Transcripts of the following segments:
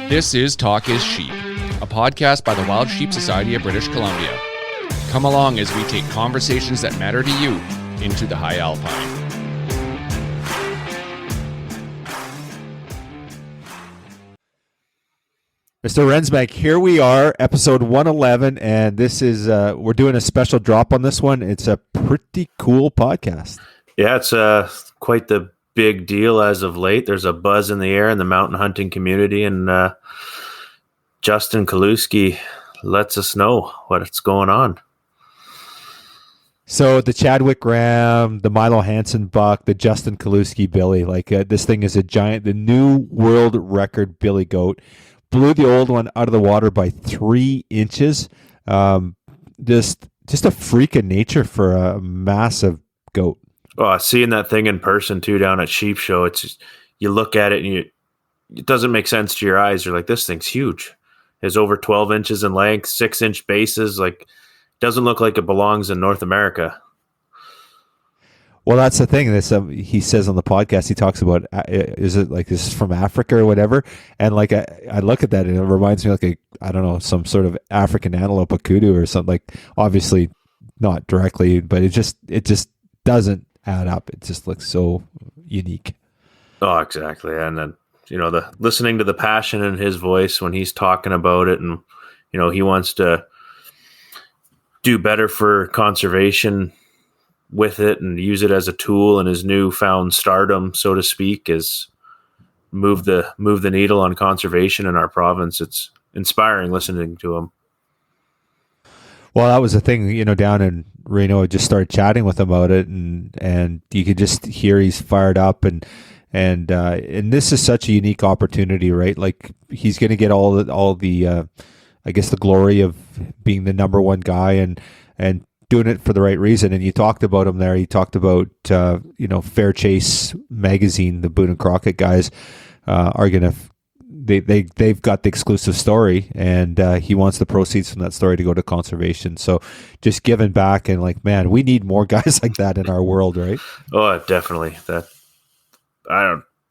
This is Talk is Sheep, a podcast by the Wild Sheep Society of British Columbia. Come along as we take conversations that matter to you into the high alpine. Mr. Rensbank, here we are, episode 111, and this is, we're doing a special drop on this one. It's a pretty cool podcast. Yeah, it's quite the big deal as of late. There's a buzz in the air in the mountain hunting community, and Justin Kallusky lets us know what's going on. So the Chadwick Ram, the Milo Hansen buck, the Justin Kallusky Billy, this thing is a giant, the new world record Billy goat. Blew the old one out of the water by 3 inches. Just a freak of nature for a massive goat. Oh, seeing that thing in person too down at Sheep Show, it's just, you look at it and it doesn't make sense to your eyes. You're like, this thing's huge. It's over 12 inches in length, 6-inch bases. Like, doesn't look like it belongs in North America. Well, that's the thing. He says on the podcast, he talks about, is it like this is from Africa or whatever? And like I look at that and it reminds me like I don't know, some sort of African antelope, a kudu or something. Like, obviously not directly, but it just doesn't add up. It just looks so unique. Oh, exactly. And then, the listening to the passion in his voice when he's talking about it, and he wants to do better for conservation with it and use it as a tool in his newfound stardom, so to speak, is move the needle on conservation in our province. It's inspiring listening to him. Well, that was the thing, down in Reno. I just started chatting with him about it, and you could just hear he's fired up, and this is such a unique opportunity, right? Like, he's going to get all the I guess the glory of being the number one guy and doing it for the right reason. And you talked about him there. You talked about, Fair Chase magazine, the Boone and Crockett guys are going to, they've got the exclusive story, and he wants the proceeds from that story to go to conservation. So just giving back, and like, man, we need more guys like that in our world, right? Oh, definitely.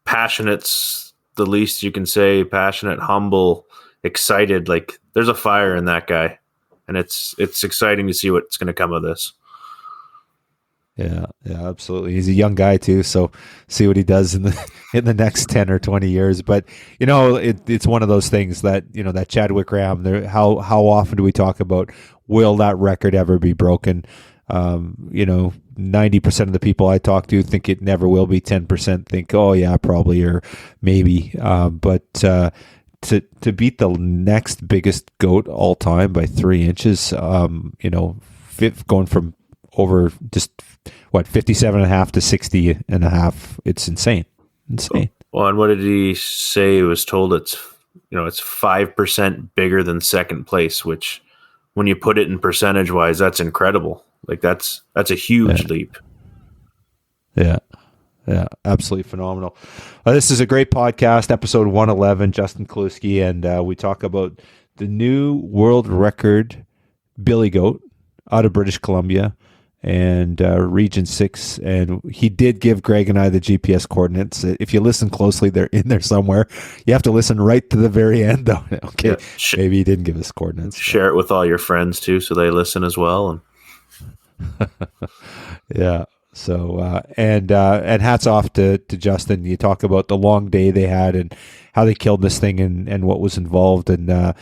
Passionate's the least you can say. Passionate, humble, excited. Like, there's a fire in that guy. And it's exciting to see what's going to come of this. Yeah, absolutely. He's a young guy too, so see what he does in the next 10 or 20 years. But it's one of those things that that Chadwick Ram. How often do we talk about, will that record ever be broken? 90% of the people I talk to think it never will be. 10% think, oh yeah, probably or maybe. But to beat the next biggest goat all time by 3 inches, going from over just 57.5 to 60.5, it's insane. Well, and what did he say? He was told it's 5% bigger than second place, which when you put it in percentage wise, that's incredible. Like, that's a huge leap. Yeah. Yeah, absolutely phenomenal. This is a great podcast, episode 111, Justin Kallusky, and we talk about the new world record Billy Goat out of British Columbia and Region 6. And he did give Greg and I the GPS coordinates. If you listen closely, they're in there somewhere. You have to listen right to the very end, though. Okay, yeah. Maybe he didn't give us coordinates. Share it with all your friends, too, so they listen as well. Yeah. So, and hats off to Justin. You talk about the long day they had and how they killed this thing and what was involved. And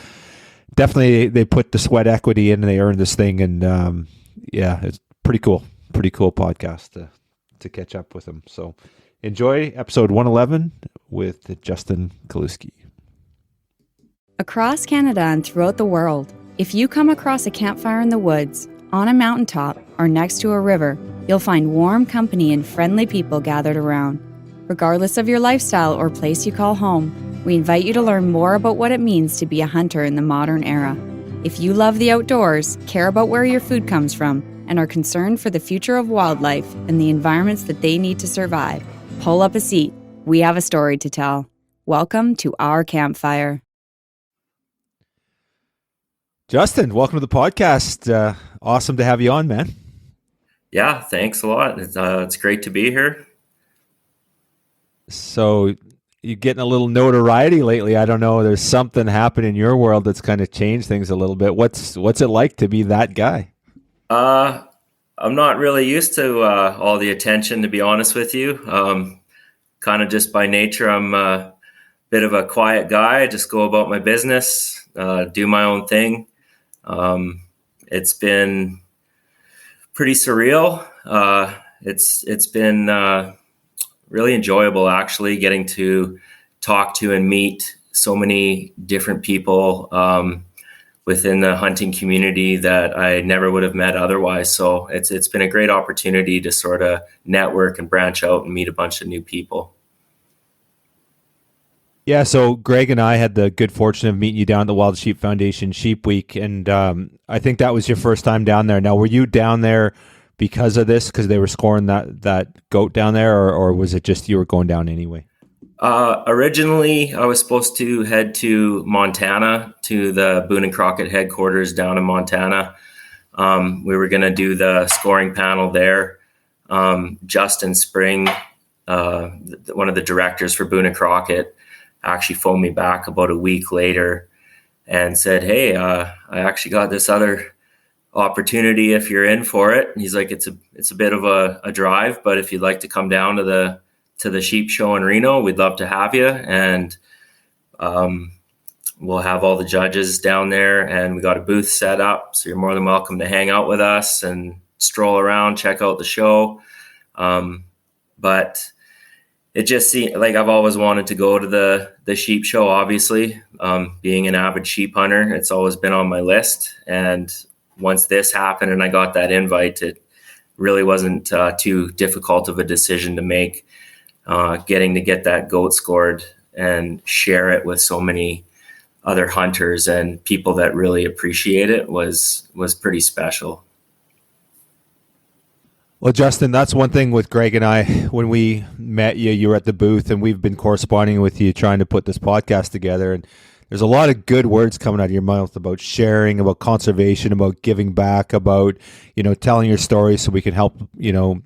definitely they put the sweat equity in and they earned this thing. And it's pretty cool podcast to catch up with him. So enjoy episode 111 with Justin Kallusky. Across Canada and throughout the world, if you come across a campfire in the woods, on a mountaintop, or next to a river, you'll find warm company and friendly people gathered around. Regardless of your lifestyle or place you call home, we invite you to learn more about what it means to be a hunter in the modern era. If you love the outdoors, care about where your food comes from, and are concerned for the future of wildlife and the environments that they need to survive, pull up a seat. We have a story to tell. Welcome to our campfire. Justin, welcome to the podcast. Awesome to have you on, man. Yeah, thanks a lot. It's great to be here. So you're getting a little notoriety lately. I don't know. There's something happening in your world that's kind of changed things a little bit. What's it like to be that guy? I'm not really used to all the attention, to be honest with you. Kind of just by nature, I'm a bit of a quiet guy. I just go about my business, do my own thing. It's been pretty surreal. It's been really enjoyable, actually, getting to talk to and meet so many different people within the hunting community that I never would have met otherwise. So it's been a great opportunity to sort of network and branch out and meet a bunch of new people. Yeah, so Greg and I had the good fortune of meeting you down at the Wild Sheep Foundation Sheep Week, and I think that was your first time down there. Now, were you down there because of this, because they were scoring that goat down there, or was it just you were going down anyway? Originally, I was supposed to head to Montana, to the Boone and Crockett headquarters down in Montana. We were going to do the scoring panel there. Justin Spring, one of the directors for Boone and Crockett, actually phoned me back about a week later and said, "Hey, I actually got this other opportunity if you're in for it." And he's like, it's a bit of a drive, but if you'd like to come down to the sheep show in Reno, we'd love to have you. And we'll have all the judges down there, and we got a booth set up, so you're more than welcome to hang out with us and stroll around, check out the show. But it just seemed like I've always wanted to go to the sheep show, obviously. Being an avid sheep hunter, it's always been on my list. And once this happened and I got that invite, it really wasn't too difficult of a decision to make. Getting to get that goat scored and share it with so many other hunters and people that really appreciate it was pretty special. Well, Justin, that's one thing with Greg and I. When we met you, you were at the booth, and we've been corresponding with you trying to put this podcast together. And there's a lot of good words coming out of your mouth about sharing, about conservation, about giving back, about, telling your story so we can help,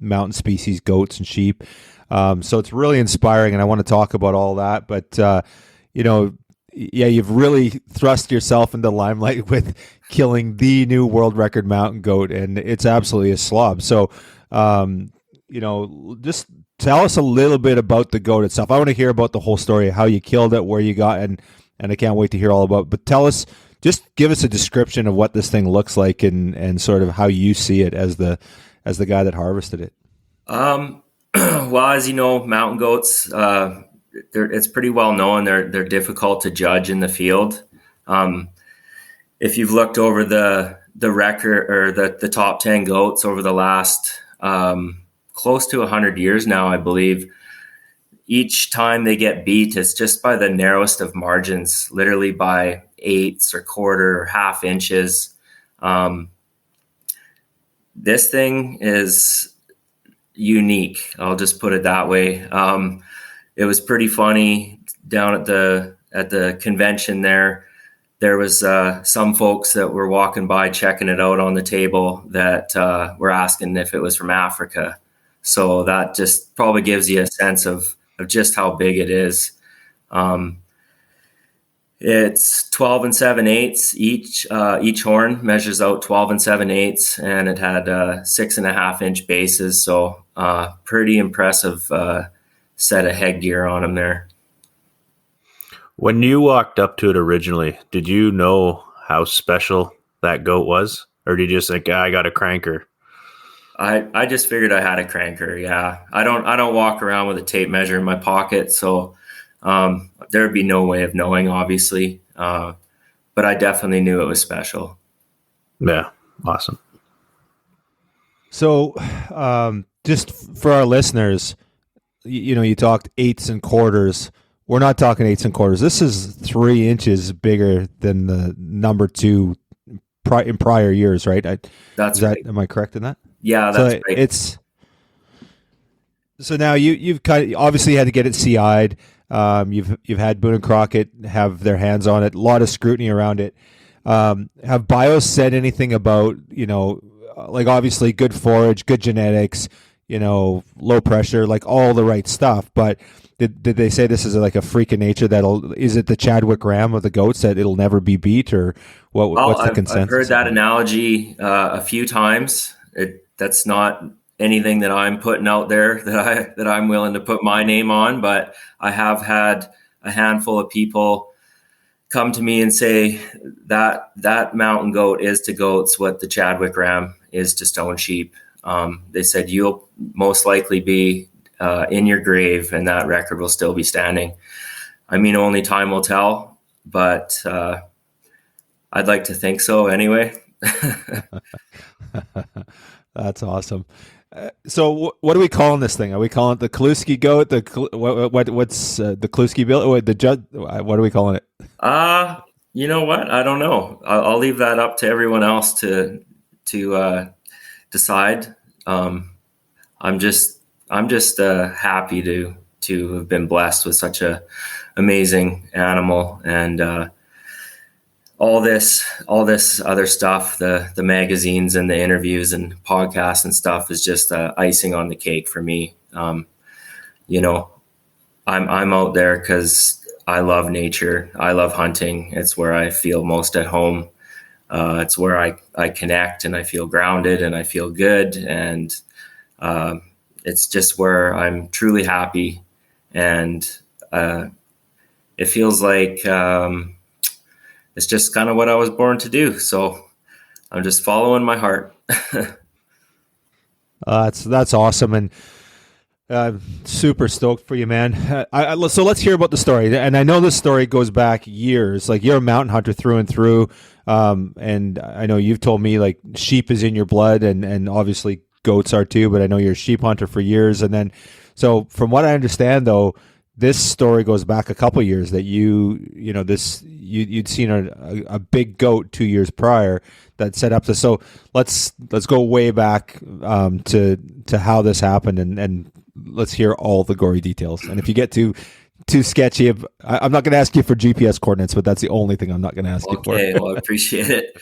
mountain species, goats and sheep. So it's really inspiring, and I want to talk about all that. But, you've really thrust yourself into the limelight with killing the new world record mountain goat, and it's absolutely a slob. So, just tell us a little bit about the goat itself. I want to hear about the whole story, how you killed it, where you got, and I can't wait to hear all about it. But just give us a description of what this thing looks like and sort of how you see it as the guy that harvested it. Well, as you know, mountain goats, it's pretty well known. They're difficult to judge in the field. If you've looked over the record or the top 10 goats over the last close to 100 years now, I believe, each time they get beat, it's just by the narrowest of margins, literally by eighths or quarter or half inches. This thing is unique. I'll just put it that way. It was pretty funny down at the convention there. There was some folks that were walking by checking it out on the table that were asking if it was from Africa. So that just probably gives you a sense of just how big it is. It's 12 7/8 each horn measures out 12 7/8, and it had 6.5 inch bases. So pretty impressive set of headgear on them there. When you walked up to it originally, did you know how special that goat was? Or did you just think, I got a cranker? I just figured I had a cranker. Yeah. I don't walk around with a tape measure in my pocket. So there'd be no way of knowing, obviously. But I definitely knew it was special. Yeah. Awesome. So just for our listeners, you talked eighths and quarters. We're not talking eighths and quarters. This is 3 inches bigger than the number 2 in prior years, right? That's right. Am I correct in that? Yeah, that's right. So now you've kind of obviously had to get it CI'd. You've had Boone and Crockett have their hands on it. A lot of scrutiny around it. Have bios said anything about like obviously good forage, good genetics, low pressure, like all the right stuff, but did they say this is like a freak of nature is it the Chadwick Ram of the goats that it'll never be beat, or what's the consensus? I've heard that analogy a few times. That's not anything that I'm putting out there that I'm willing to put my name on, but I have had a handful of people come to me and say that mountain goat is to goats what the Chadwick Ram is to stone sheep. They said you'll most likely be in your grave and that record will still be standing. I mean, only time will tell, but I'd like to think so anyway. That's awesome. So what are we calling this thing? Are we calling it the Kallusky Goat? What's the Kallusky Bill? What are we calling it? You know what? I don't know. I'll leave that up to everyone else to decide. I'm just happy to have been blessed with such a amazing animal, and all this other stuff, the magazines and the interviews and podcasts and stuff is just icing on the cake for me. You know, I'm out there because I love nature. I love hunting. It's where I feel most at home. It's where I connect and I feel grounded and I feel good. And it's just where I'm truly happy. And it feels like it's just kind of what I was born to do. So I'm just following my heart. That's awesome. And super stoked for you, man. So let's hear about the story. And I know this story goes back years. Like, you're a mountain hunter through and through. And I know you've told me like sheep is in your blood, and obviously goats are too, but I know you're a sheep hunter for years. And then, so from what I understand though, this story goes back a couple of years that you'd seen a big goat 2 years prior that set up this. So let's go way back to how this happened, and let's hear all the gory details. And if you get too sketchy, I'm not going to ask you for GPS coordinates, but that's the only thing I'm not going to ask you for. Okay, well, I appreciate it.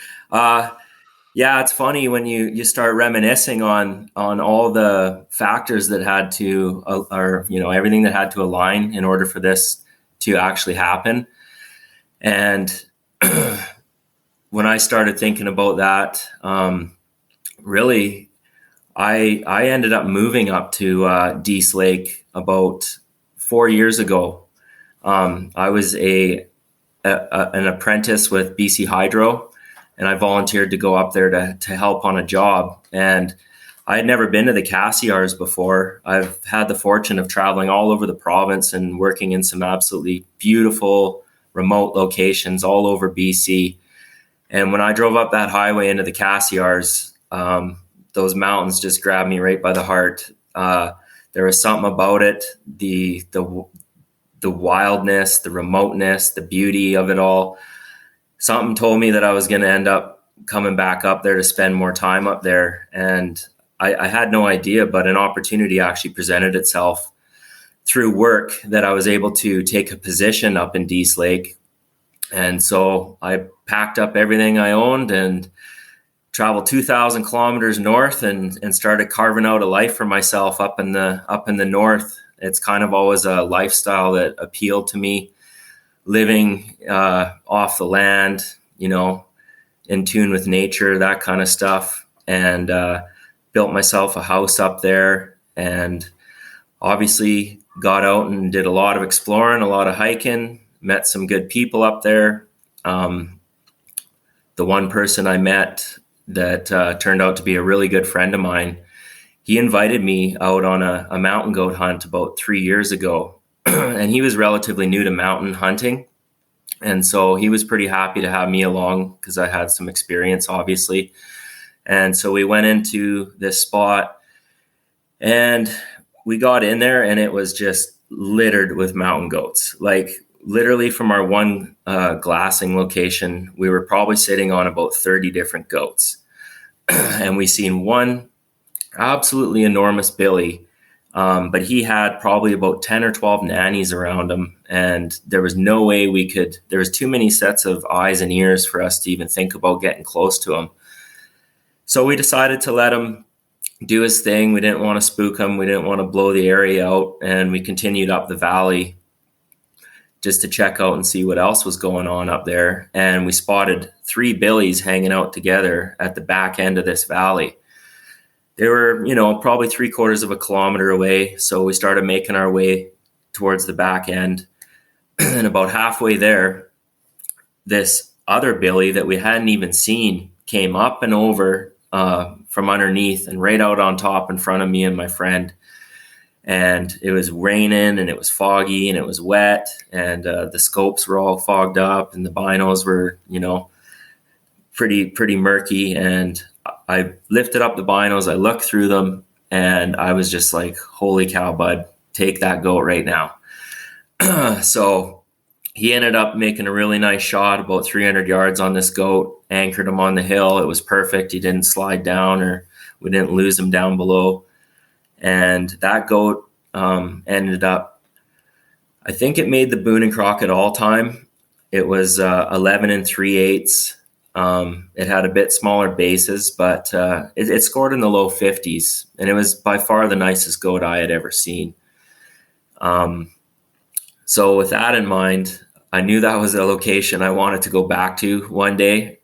Yeah, it's funny when you start reminiscing on all the factors that had to, or everything that had to align in order for this to actually happen. And when I started thinking about that, really, I ended up moving up to Dease Lake about 4 years ago. I was an apprentice with BC Hydro, and I volunteered to go up there to help on a job. And I had never been to the Cassiars before. I've had the fortune of traveling all over the province and working in some absolutely beautiful remote locations all over BC. And when I drove up that highway into the Cassiars, those mountains just grabbed me right by the heart. There was something about it, the wildness, the remoteness, the beauty of it all. Something told me that I was going to end up coming back up there to spend more time up there. And I had no idea, but an opportunity actually presented itself through work that I was able to take a position up in Dease Lake. And so I packed up everything I owned and traveled 2,000 kilometers north and started carving out a life for myself up in the north. It's kind of always a lifestyle that appealed to me, living off the land, in tune with nature, that kind of stuff. And built myself a house up there, and obviously got out and did a lot of exploring, a lot of hiking, met some good people up there. The one person I met that turned out to be a really good friend of mine, he invited me out on a mountain goat hunt about 3 years ago. And he was relatively new to mountain hunting. And so he was pretty happy to have me along because I had some experience, obviously. And so we went into this spot and we got in there, and it was just littered with mountain goats. Like, literally from our one glassing location, we were probably sitting on about 30 different goats. And we seen one absolutely enormous billy. But he had probably about 10 or 12 nannies around him. And there was no way there was too many sets of eyes and ears for us to even think about getting close to him. So we decided to let him do his thing. We didn't want to spook him. We didn't want to blow the area out. And we continued up the valley just to check out and see what else was going on up there. And we spotted 3 billies hanging out together at the back end of this valley. They were, probably 3/4 of a kilometer away. So we started making our way towards the back end. And about halfway there, this other billy that we hadn't even seen came up and over from underneath and right out on top in front of me and my friend. And it was raining and it was foggy and it was wet, and the scopes were all fogged up and the binos were, pretty murky. And I lifted up the binos, I looked through them, and I was just like, holy cow, bud, take that goat right now. So he ended up making a really nice shot, about 300 yards on this goat, anchored him on the hill. It was perfect. He didn't slide down, or we didn't lose him down below. And that goat ended up, I think it made the Boone and Crockett all time. It was 11 3/8. It had a bit smaller bases, but it scored in the low 50s, and it was by far the nicest goat I had ever seen. So with that in mind, I knew that was a location I wanted to go back to one day.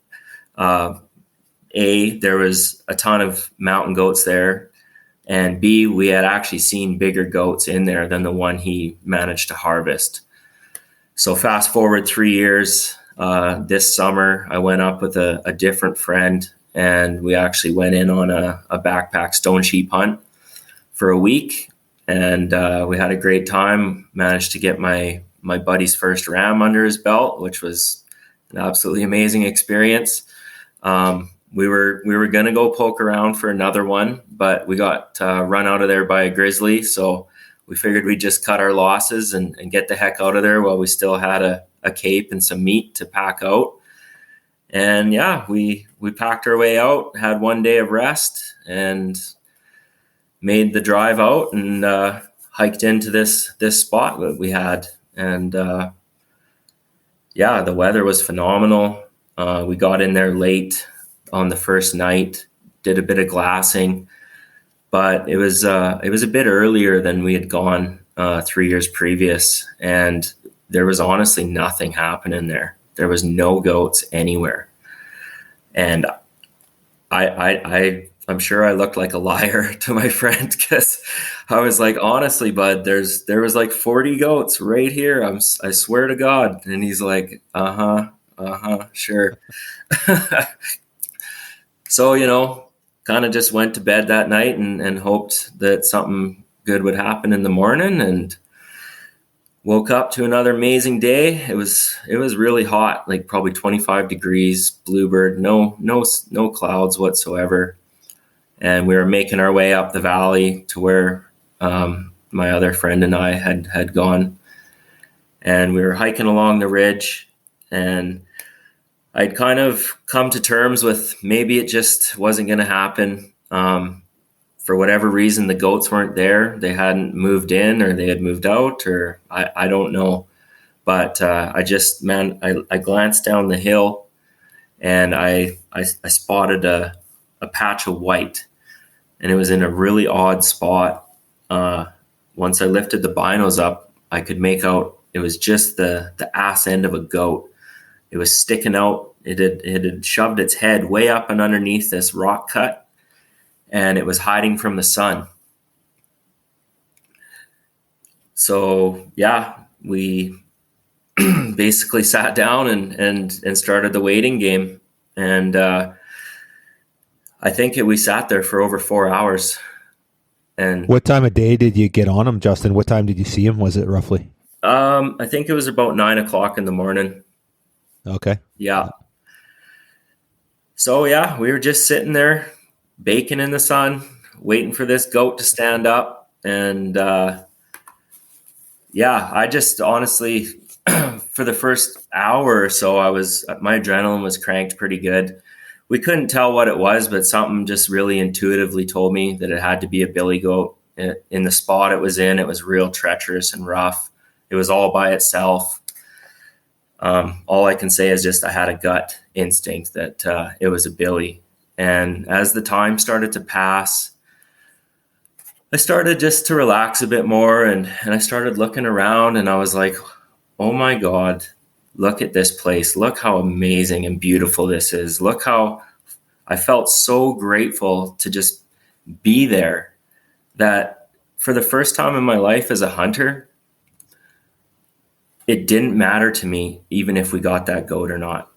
There was a ton of mountain goats there, and B, we had actually seen bigger goats in there than the one he managed to harvest. So fast forward 3 years, this summer, I went up with a different friend, and we actually went in on a backpack stone sheep hunt for a week. And we had a great time, managed to get my buddy's first ram under his belt, which was an absolutely amazing experience. We were going to go poke around for another one, but we got run out of there by a grizzly. So we figured we'd just cut our losses and get the heck out of there while we still had a cape and some meat to pack out. And yeah, we packed our way out, had one day of rest, and made the drive out and hiked into this spot that we had. And the weather was phenomenal. We got in there late on the first night, did a bit of glassing, but it was a bit earlier than we had gone 3 years previous, and there was honestly nothing happening there. There was no goats anywhere, and I'm sure I looked like a liar to my friend, because I was like, honestly, bud, there was like 40 goats right here. I swear to God. And he's like, sure. So, kind of just went to bed that night and hoped that something good would happen in the morning, and woke up to another amazing day. It was really hot, like probably 25 degrees, bluebird, no clouds whatsoever. And we were making our way up the valley to where my other friend and I had gone. And we were hiking along the ridge, and I'd kind of come to terms with maybe it just wasn't going to happen. For whatever reason, the goats weren't there. They hadn't moved in, or they had moved out, or I don't know. But I glanced down the hill, and I spotted a patch of white. And it was in a really odd spot. Once I lifted the binos up, I could make out it was just the ass end of a goat. It was sticking out. It had shoved its head way up and underneath this rock cut, and it was hiding from the sun. So yeah, we basically sat down and started the waiting game. And I think we sat there for over 4 hours. And what time of day did you get on him, Justin? What time did you see him? Was it roughly? I think it was about 9 o'clock in the morning. Okay. Yeah. So yeah, we were just sitting there baking in the sun, waiting for this goat to stand up. And I just honestly, for the first hour or so, my adrenaline was cranked pretty good. We couldn't tell what it was, but something just really intuitively told me that it had to be a billy goat. In the spot it was in, it was real treacherous and rough. It was all by itself. All I can say is just I had a gut instinct that it was a billy. And as the time started to pass, I started just to relax a bit more, and I started looking around, and I was like, oh my God, look at this place. Look how amazing and beautiful this is. Look how I felt so grateful to just be there, that for the first time in my life as a hunter, it didn't matter to me even if we got that goat or not.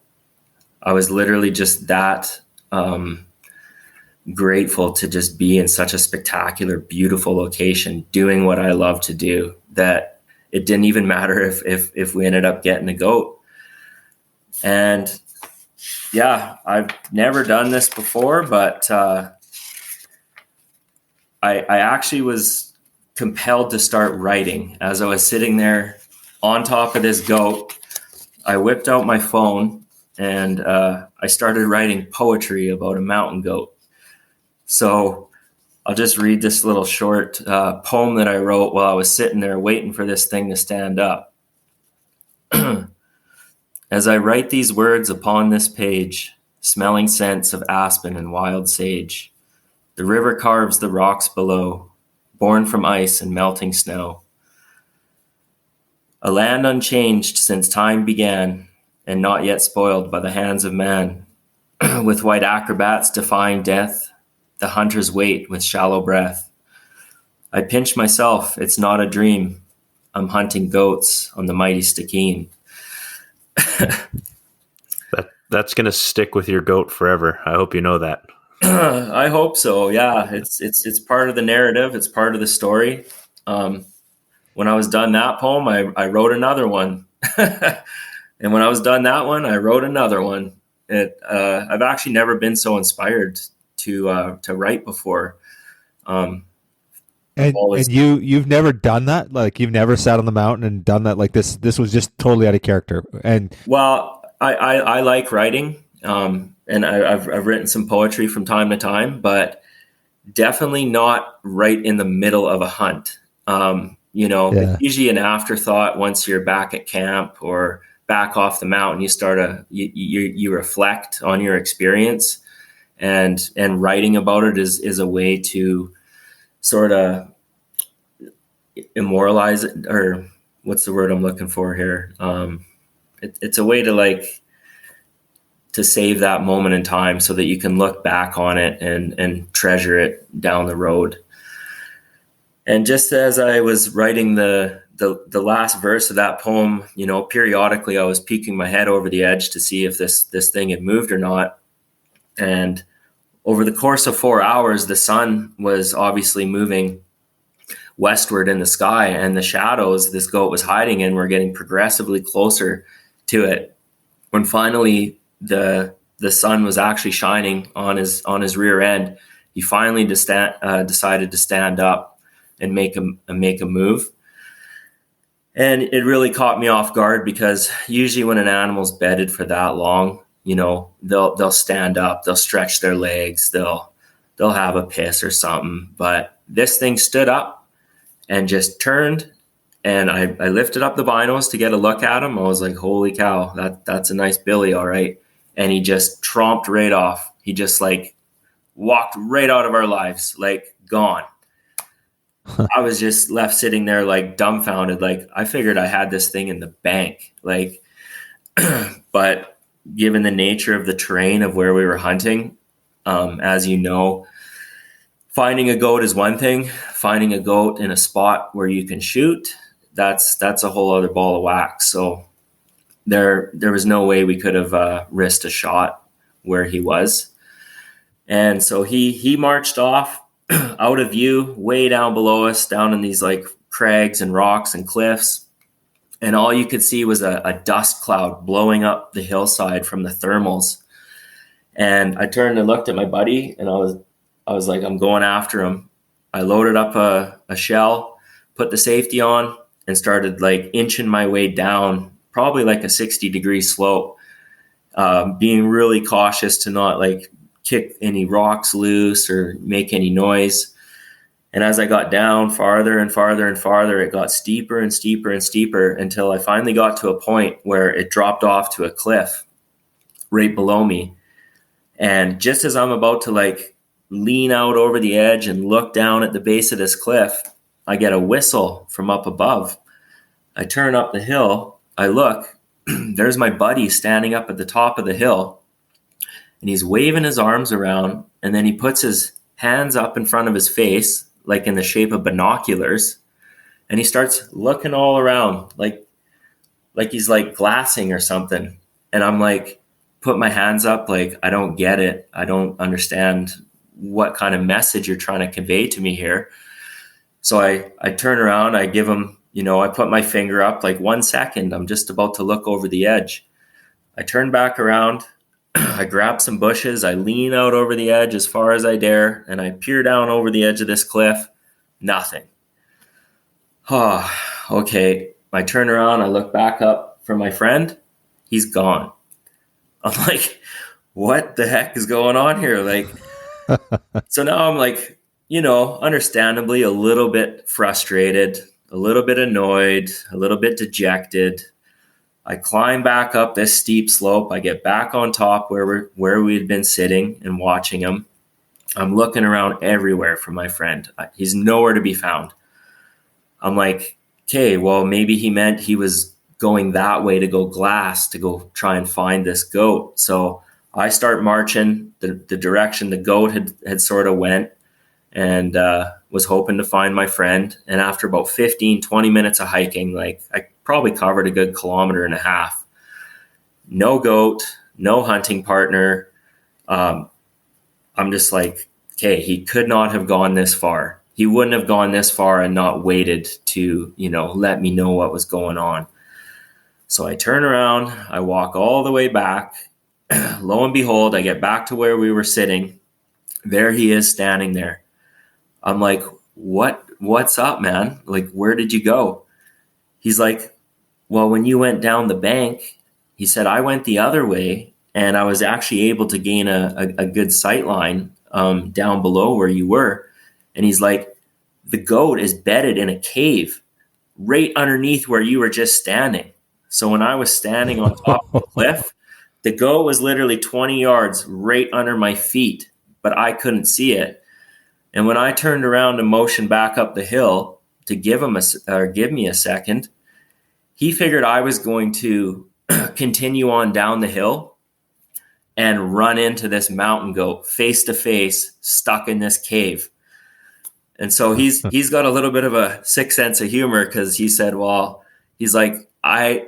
I was literally just that grateful to just be in such a spectacular, beautiful location, doing what I love to do, that it didn't even matter if we ended up getting a goat. And yeah, I've never done this before, but I actually was compelled to start writing as I was sitting there on top of this goat. I whipped out my phone and I started writing poetry about a mountain goat. So I'll just read this little short poem that I wrote while I was sitting there waiting for this thing to stand up. As I write these words upon this page, smelling scents of aspen and wild sage, the river carves the rocks below, born from ice and melting snow. A land unchanged since time began, and not yet spoiled by the hands of man, with white acrobats defying death, the hunters wait with shallow breath. I pinch myself, it's not a dream. I'm hunting goats on the mighty Stikine. That's going to stick with your goat forever. I hope you know that. I hope so. Yeah, it's part of the narrative. It's part of the story. When I was done that poem, I wrote another one. And when I was done that one, I wrote another one. I've actually never been so inspired to write before. And you've never done that? Like, you've never sat on the mountain and done that like this? This was just totally out of character. And well, I like writing, and I've written some poetry from time to time, but definitely not right in the middle of a hunt. It's usually an afterthought once you're back at camp or back off the mountain. You reflect on your experience, and writing about it is a way to sort of immortalize it, or what's the word I'm looking for here? It's a way to save that moment in time so that you can look back on it and treasure it down the road. And just as I was writing the last verse of that poem, periodically I was peeking my head over the edge to see if this thing had moved or not. And over the course of 4 hours, the sun was obviously moving westward in the sky, and the shadows this goat was hiding in were getting progressively closer to it. When finally the sun was actually shining on his rear end, he finally decided to stand up and make a move. And it really caught me off guard, because usually when an animal's bedded for that long, they'll stand up, they'll stretch their legs, they'll have a piss or something. But this thing stood up and just turned, and I lifted up the binos to get a look at him. I was like, holy cow, that's a nice billy, all right. And he just tromped right off. He just walked right out of our lives, gone. I was just left sitting there dumbfounded. I figured I had this thing in the bank. But given the nature of the terrain of where we were hunting, as you know, finding a goat is one thing. Finding a goat in a spot where you can shoot, that's a whole other ball of wax. So there was no way we could have risked a shot where he was. And so he marched off out of view, way down below us, down in these crags and rocks and cliffs. And all you could see was a dust cloud blowing up the hillside from the thermals. And I turned and looked at my buddy, and I was like, I'm going after him. I loaded up a shell, put the safety on, and started inching my way down, probably a 60-degree slope, being really cautious to not kick any rocks loose or make any noise. And as I got down farther and farther and farther, it got steeper and steeper and steeper until I finally got to a point where it dropped off to a cliff right below me. And just as I'm about to lean out over the edge and look down at the base of this cliff, I get a whistle from up above. I turn up the hill, I look, there's my buddy standing up at the top of the hill, and he's waving his arms around, and then he puts his hands up in front of his face, like in the shape of binoculars, and he starts looking all around, like he's like glassing or something. And I'm like, put my hands up, like, I don't get it. I don't understand what kind of message you're trying to convey to me here. So I turn around, I give him, I put my finger up, like 1 second, I'm just about to look over the edge. I turn back around, I grab some bushes, I lean out over the edge as far as I dare, and I peer down over the edge of this cliff. Nothing. Oh, okay. I turn around, I look back up for my friend. He's gone. I'm like, what the heck is going on here? Like, so now I'm like, understandably a little bit frustrated, a little bit annoyed, a little bit dejected. I climb back up this steep slope. I get back on top where we'd been sitting and watching him. I'm looking around everywhere for my friend. He's nowhere to be found. I'm like, okay, well, maybe he meant he was going that way to go glass to go try and find this goat. So I start marching the direction the goat had sort of went, and was hoping to find my friend. And after about 15, 20 minutes of hiking, like I probably covered a good 1.5 kilometers. No goat, no hunting partner. I'm just like, okay, he could not have gone this far. He wouldn't have gone this far and not waited to, let me know what was going on. So I turn around, I walk all the way back. Lo and behold, I get back to where we were sitting. There he is standing there. I'm like, what's up, man? Like, where did you go? He's like, well, when you went down the bank, he said, I went the other way, and I was actually able to gain a good sight line down below where you were. And he's like, the goat is bedded in a cave right underneath where you were just standing. So when I was standing on top of the cliff, the goat was literally 20 yards right under my feet, but I couldn't see it. And when I turned around and motioned back up the hill to give me a second, he figured I was going to continue on down the hill and run into this mountain goat face to face, stuck in this cave. And so he's got a little bit of a sick sense of humor, because he said, well, he's like, I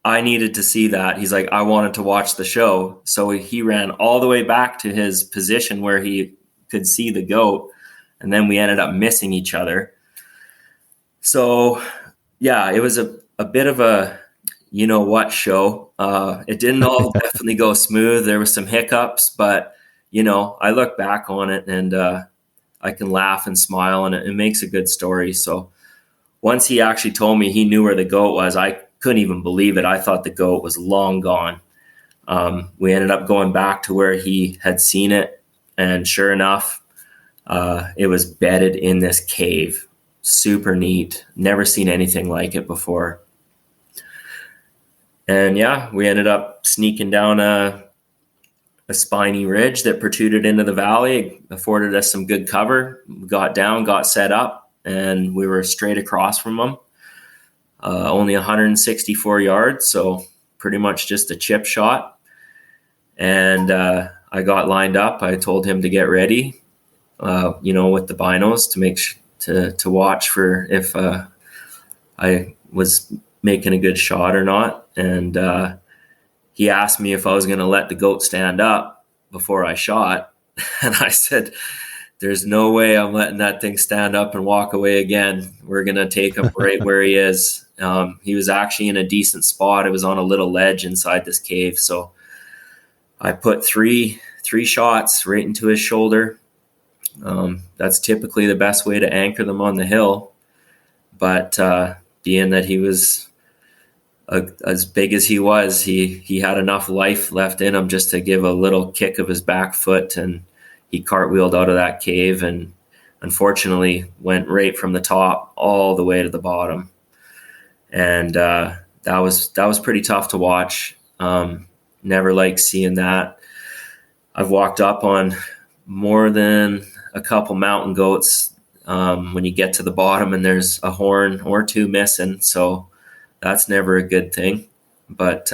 needed to see that. He's like, I wanted to watch the show. So he ran all the way back to his position where he could see the goat. And then we ended up missing each other. So yeah, it was a bit of a, show. It didn't all definitely go smooth. There were some hiccups, but I look back on it and I can laugh and smile, and it makes a good story. So once he actually told me he knew where the goat was, I couldn't even believe it. I thought the goat was long gone. We ended up going back to where he had seen it, and sure enough, it was bedded in this cave. Super neat. Never seen anything like it before. And yeah, we ended up sneaking down a spiny ridge that protruded into the valley. It afforded us some good cover. We got down, got set up, and we were straight across from them. Only 164 yards, so pretty much just a chip shot. And I got lined up. I told him to get ready, with the binos to make to watch for if I was making a good shot or not. And he asked me if I was going to let the goat stand up before I shot. And I said, there's no way I'm letting that thing stand up and walk away again. We're going to take him right where he is. He was actually in a decent spot. It was on a little ledge inside this cave. So I put three shots right into his shoulder. That's typically the best way to anchor them on the hill. But being that he was as big as he was, he had enough life left in him just to give a little kick of his back foot, and he cartwheeled out of that cave and unfortunately went right from the top all the way to the bottom. And that was pretty tough to watch. Never liked seeing that. I've walked up on more than a couple mountain goats when you get to the bottom and there's a horn or two missing. So that's never a good thing. But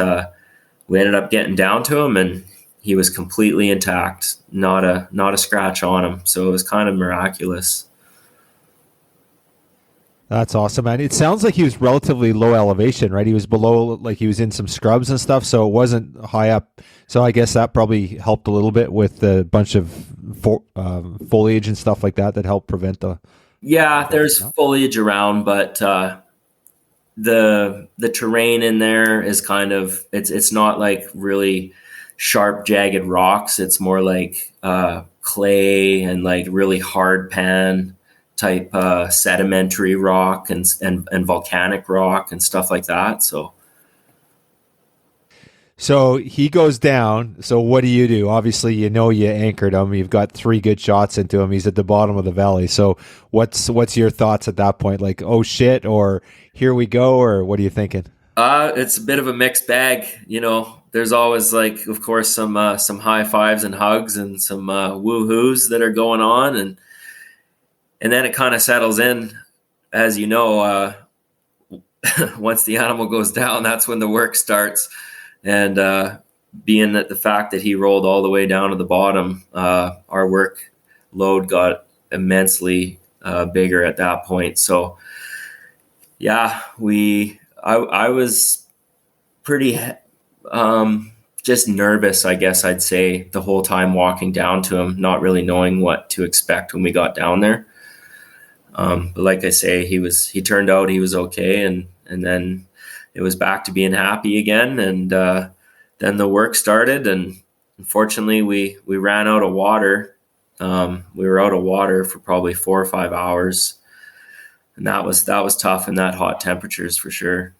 we ended up getting down to him, and he was completely intact, not a scratch on him. So it was kind of miraculous. That's awesome, man. It sounds like he was relatively low elevation, right? He was below, like he was in some scrubs and stuff, so it wasn't high up. So I guess that probably helped a little bit with the bunch of foliage and stuff like that helped prevent the... Yeah, there's foliage around, but the terrain in there is kind of, it's not like really sharp, jagged rocks. It's more like clay and like really hard pan type sedimentary rock and volcanic rock and stuff like that. So he goes down. So what do you do? Obviously, you anchored him. You've got 3 good shots into him. He's at the bottom of the valley. So what's your thoughts at that point? Like, oh shit, or here we go, or what are you thinking? It's a bit of a mixed bag. There's always, like, of course, some high fives and hugs and some woo-hoos that are going on, and then it kind of settles in, as you know. Once the animal goes down, that's when the work starts. And being that the fact that he rolled all the way down to the bottom, our workload got immensely bigger at that point. So, yeah, I was pretty just nervous, I guess I'd say, the whole time walking down to him, not really knowing what to expect when we got down there. But like I say, he turned out he was okay, and then it was back to being happy again, and then the work started, and unfortunately we ran out of water. We were out of water for probably 4 or 5 hours, and that was tough in that hot temperatures for sure.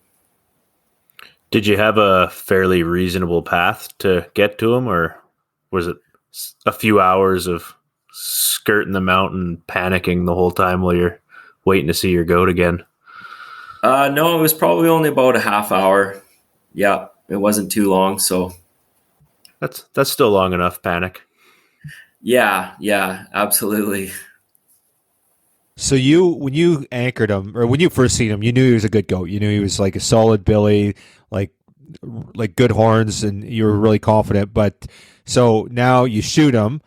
Did you have a fairly reasonable path to get to him, or was it a few hours of skirting the mountain, panicking the whole time while you're waiting to see your goat again? No, it was probably only about a half hour. Yeah, it wasn't too long. So that's still long enough. Panic. Yeah, absolutely. So when you anchored him, or when you first seen him, you knew he was a good goat. You knew he was like a solid billy, like good horns, and you were really confident. But so now you shoot him.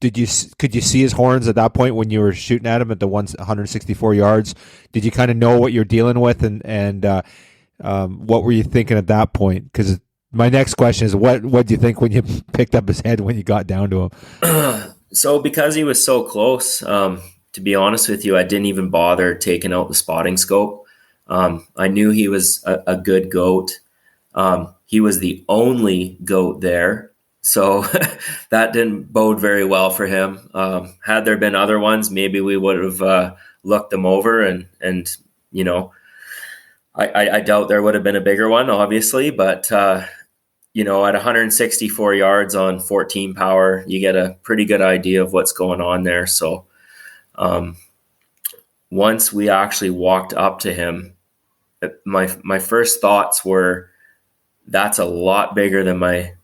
Could you see his horns at that point when you were shooting at him at the 164 yards? Did you kind of know what you're dealing with, and what were you thinking at that point? Because my next question is, what do you think when you picked up his head when you got down to him? So because he was so close, to be honest with you, I didn't even bother taking out the spotting scope. I knew he was a good goat. He was the only goat there. So that didn't bode very well for him. Had there been other ones, maybe we would have looked them over, and I doubt there would have been a bigger one, obviously. But at 164 yards on 14 power, you get a pretty good idea of what's going on there. So once we actually walked up to him, my first thoughts were, that's a lot bigger than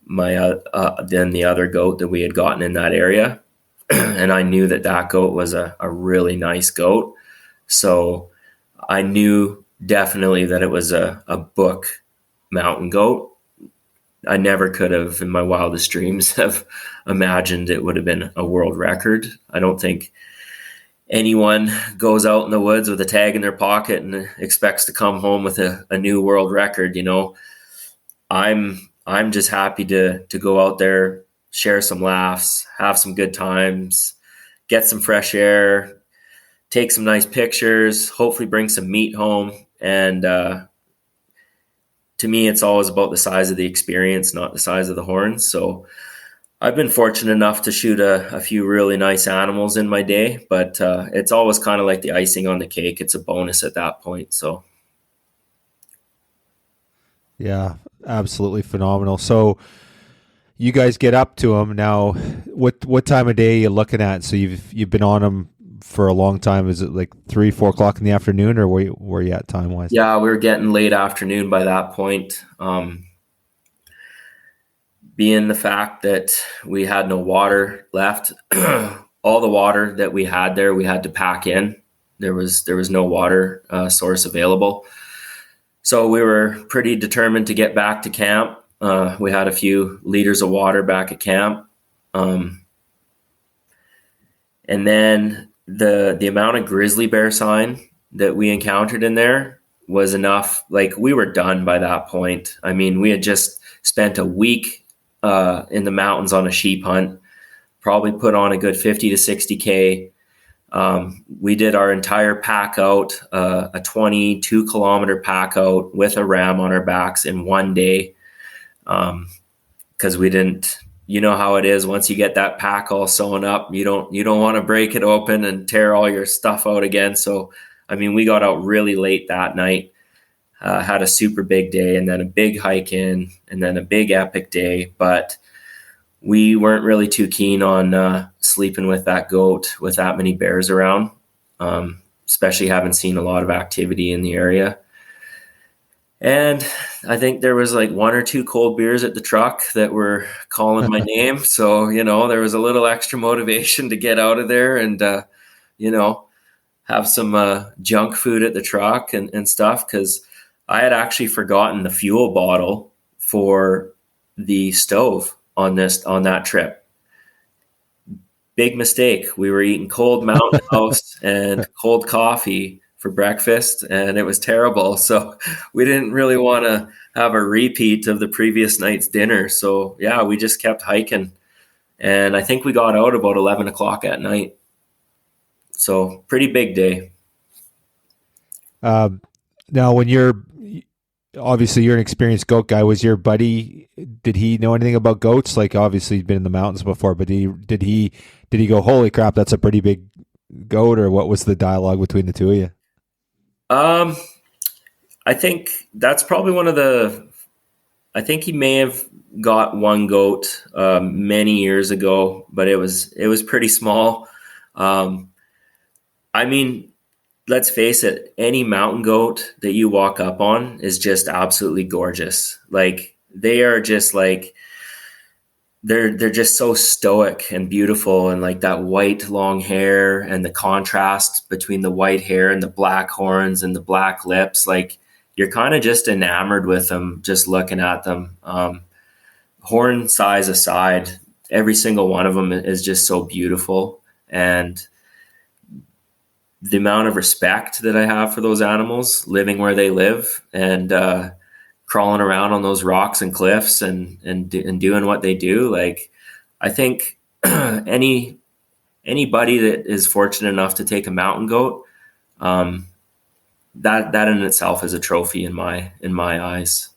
than the other goat that we had gotten in that area. And I knew that goat was a really nice goat. So I knew definitely that it was a book mountain goat. I never could have in my wildest dreams have imagined it would have been a world record. I don't think anyone goes out in the woods with a tag in their pocket and expects to come home with a new world record. I'm just happy to go out there, share some laughs, have some good times, get some fresh air, take some nice pictures, hopefully bring some meat home. And to me, it's always about the size of the experience, not the size of the horns. So I've been fortunate enough to shoot a few really nice animals in my day, but it's always kind of like the icing on the cake. It's a bonus at that point. So. Yeah, absolutely phenomenal. So you guys get up to him now. What time of day are you looking at? So you've been on him for a long time. Is it like 3-4 o'clock in the afternoon, or where you at time wise? Yeah, we were getting late afternoon by that point. being the fact that we had no water left, all the water that we had there, we had to pack in. There was no water source available. So we were pretty determined to get back to camp. We had a few liters of water back at camp. And then the amount of grizzly bear sign that we encountered in there was enough. Like, we were done by that point. I mean, we had just spent a week in the mountains on a sheep hunt, probably put on a good 50 to 60K. We did our entire pack out, a 22 kilometer pack out with a ram on our backs in one day. Cause we didn't, you know how it is. Once you get that pack all sewn up, you don't want to break it open and tear all your stuff out again. So, I mean, we got out really late that night, had a super big day, and then a big hike in, and then a big epic day. But we weren't really too keen on sleeping with that goat with that many bears around, especially having seen a lot of activity in the area. And I think there was like 1 or 2 cold beers at the truck that were calling my name. So, there was a little extra motivation to get out of there and, have some junk food at the truck and stuff. Cause I had actually forgotten the fuel bottle for the stove on that trip. Big mistake. We were eating cold Mountain House and cold coffee for breakfast, and it was terrible. So we didn't really want to have a repeat of the previous night's dinner. So yeah, we just kept hiking, and I think we got out about 11 o'clock at night. So pretty big day. Now, when obviously you're an experienced goat guy, was your buddy, did he know anything about goats? Like, obviously he'd been in the mountains before, but did he go, holy crap, that's a pretty big goat? Or what was the dialogue between the two of you? I think that's probably I think he may have got one goat many years ago, but it was pretty small. I mean, let's face it, any mountain goat that you walk up on is just absolutely gorgeous. Like, they are just like, they're just so stoic and beautiful, and like that white long hair and the contrast between the white hair and the black horns and the black lips. Like, you're kind of just enamored with them just looking at them. Horn size aside, every single one of them is just so beautiful. And the amount of respect that I have for those animals living where they live and crawling around on those rocks and cliffs and doing what they do. Like, I think anybody that is fortunate enough to take a mountain goat, that in itself is a trophy in my eyes.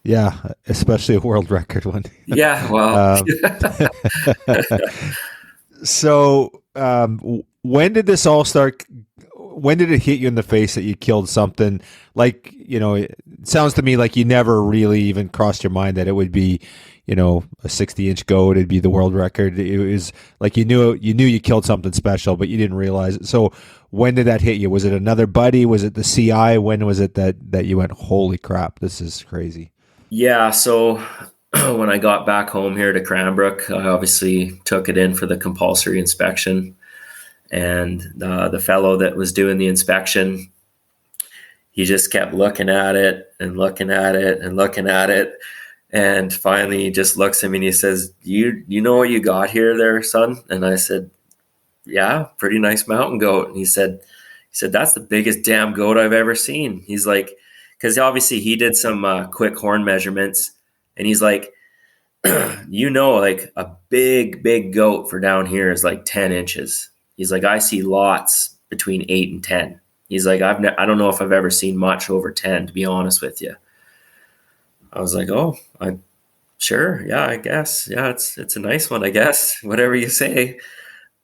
Yeah, especially a world record one. Yeah, well. So when did this all start? When did it hit you in the face that you killed something? Like, it sounds to me like you never really even crossed your mind that it would be, a 60-inch goat. It'd be the world record. It was like you knew you killed something special, but you didn't realize it. So when did that hit you? Was it another buddy? Was it the CI? When was it that you went, holy crap, this is crazy? Yeah, so when I got back home here to Cranbrook, I obviously took it in for the compulsory inspection. And the fellow that was doing the inspection, he just kept looking at it and looking at it and looking at it. And finally he just looks at me and he says, you know what you got here there, son? And I said, yeah, pretty nice mountain goat. And he said, that's the biggest damn goat I've ever seen. He's like, because obviously he did some quick horn measurements, and he's like, like a big goat for down here is like 10 inches. He's like, I see lots between 8 and 10. He's like, I don't know if I've ever seen much over 10, to be honest with you. I was like, oh, sure. Yeah, I guess. Yeah, it's a nice one, I guess. Whatever you say.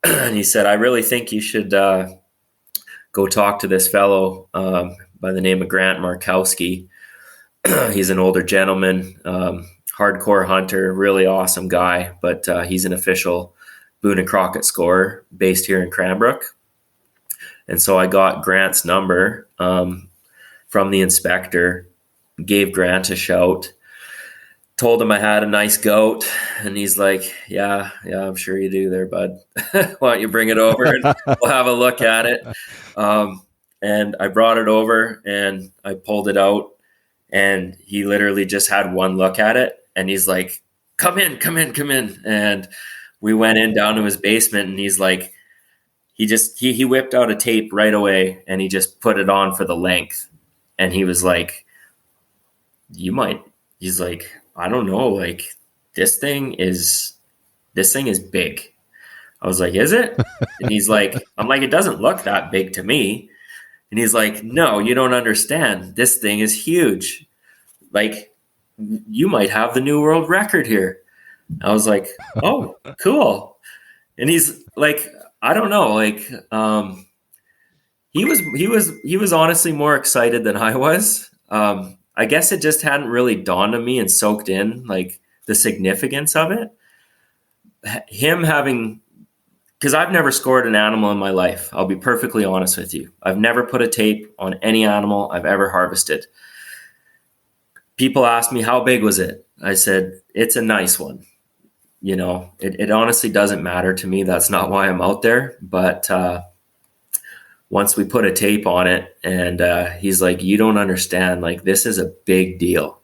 And he said, I really think you should go talk to this fellow by the name of Grant Markowski. He's an older gentleman, hardcore hunter, really awesome guy, but he's an official Boone and Crockett scorer based here in Cranbrook. And so I got Grant's number from the inspector, gave Grant a shout. told him I had a nice goat, and he's like, yeah, I'm sure you do there, bud. Why don't you bring it over and we'll have a look at it. And I brought it over and I pulled it out, and he literally just had one look at it, and he's like, come in. And we went in down to his basement, and he's like, he whipped out a tape right away, and he just put it on for the length. And he was like, he's like, I don't know, like this thing is big. I was like, is it? And he's like, I'm like, it doesn't look that big to me. And he's like, no, you don't understand. This thing is huge. Like, you might have the new world record here. I was like, oh, cool. And he's like, I don't know, like, he was honestly more excited than I was. I guess it just hadn't really dawned on me and soaked in like the significance of it. Him having, because I've never scored an animal in my life. I'll be perfectly honest with you. I've never put a tape on any animal I've ever harvested. People ask me, how big was it? I said, it's a nice one. You know, it honestly doesn't matter to me. That's not why I'm out there. But once we put a tape on it, and he's like, you don't understand, like, this is a big deal.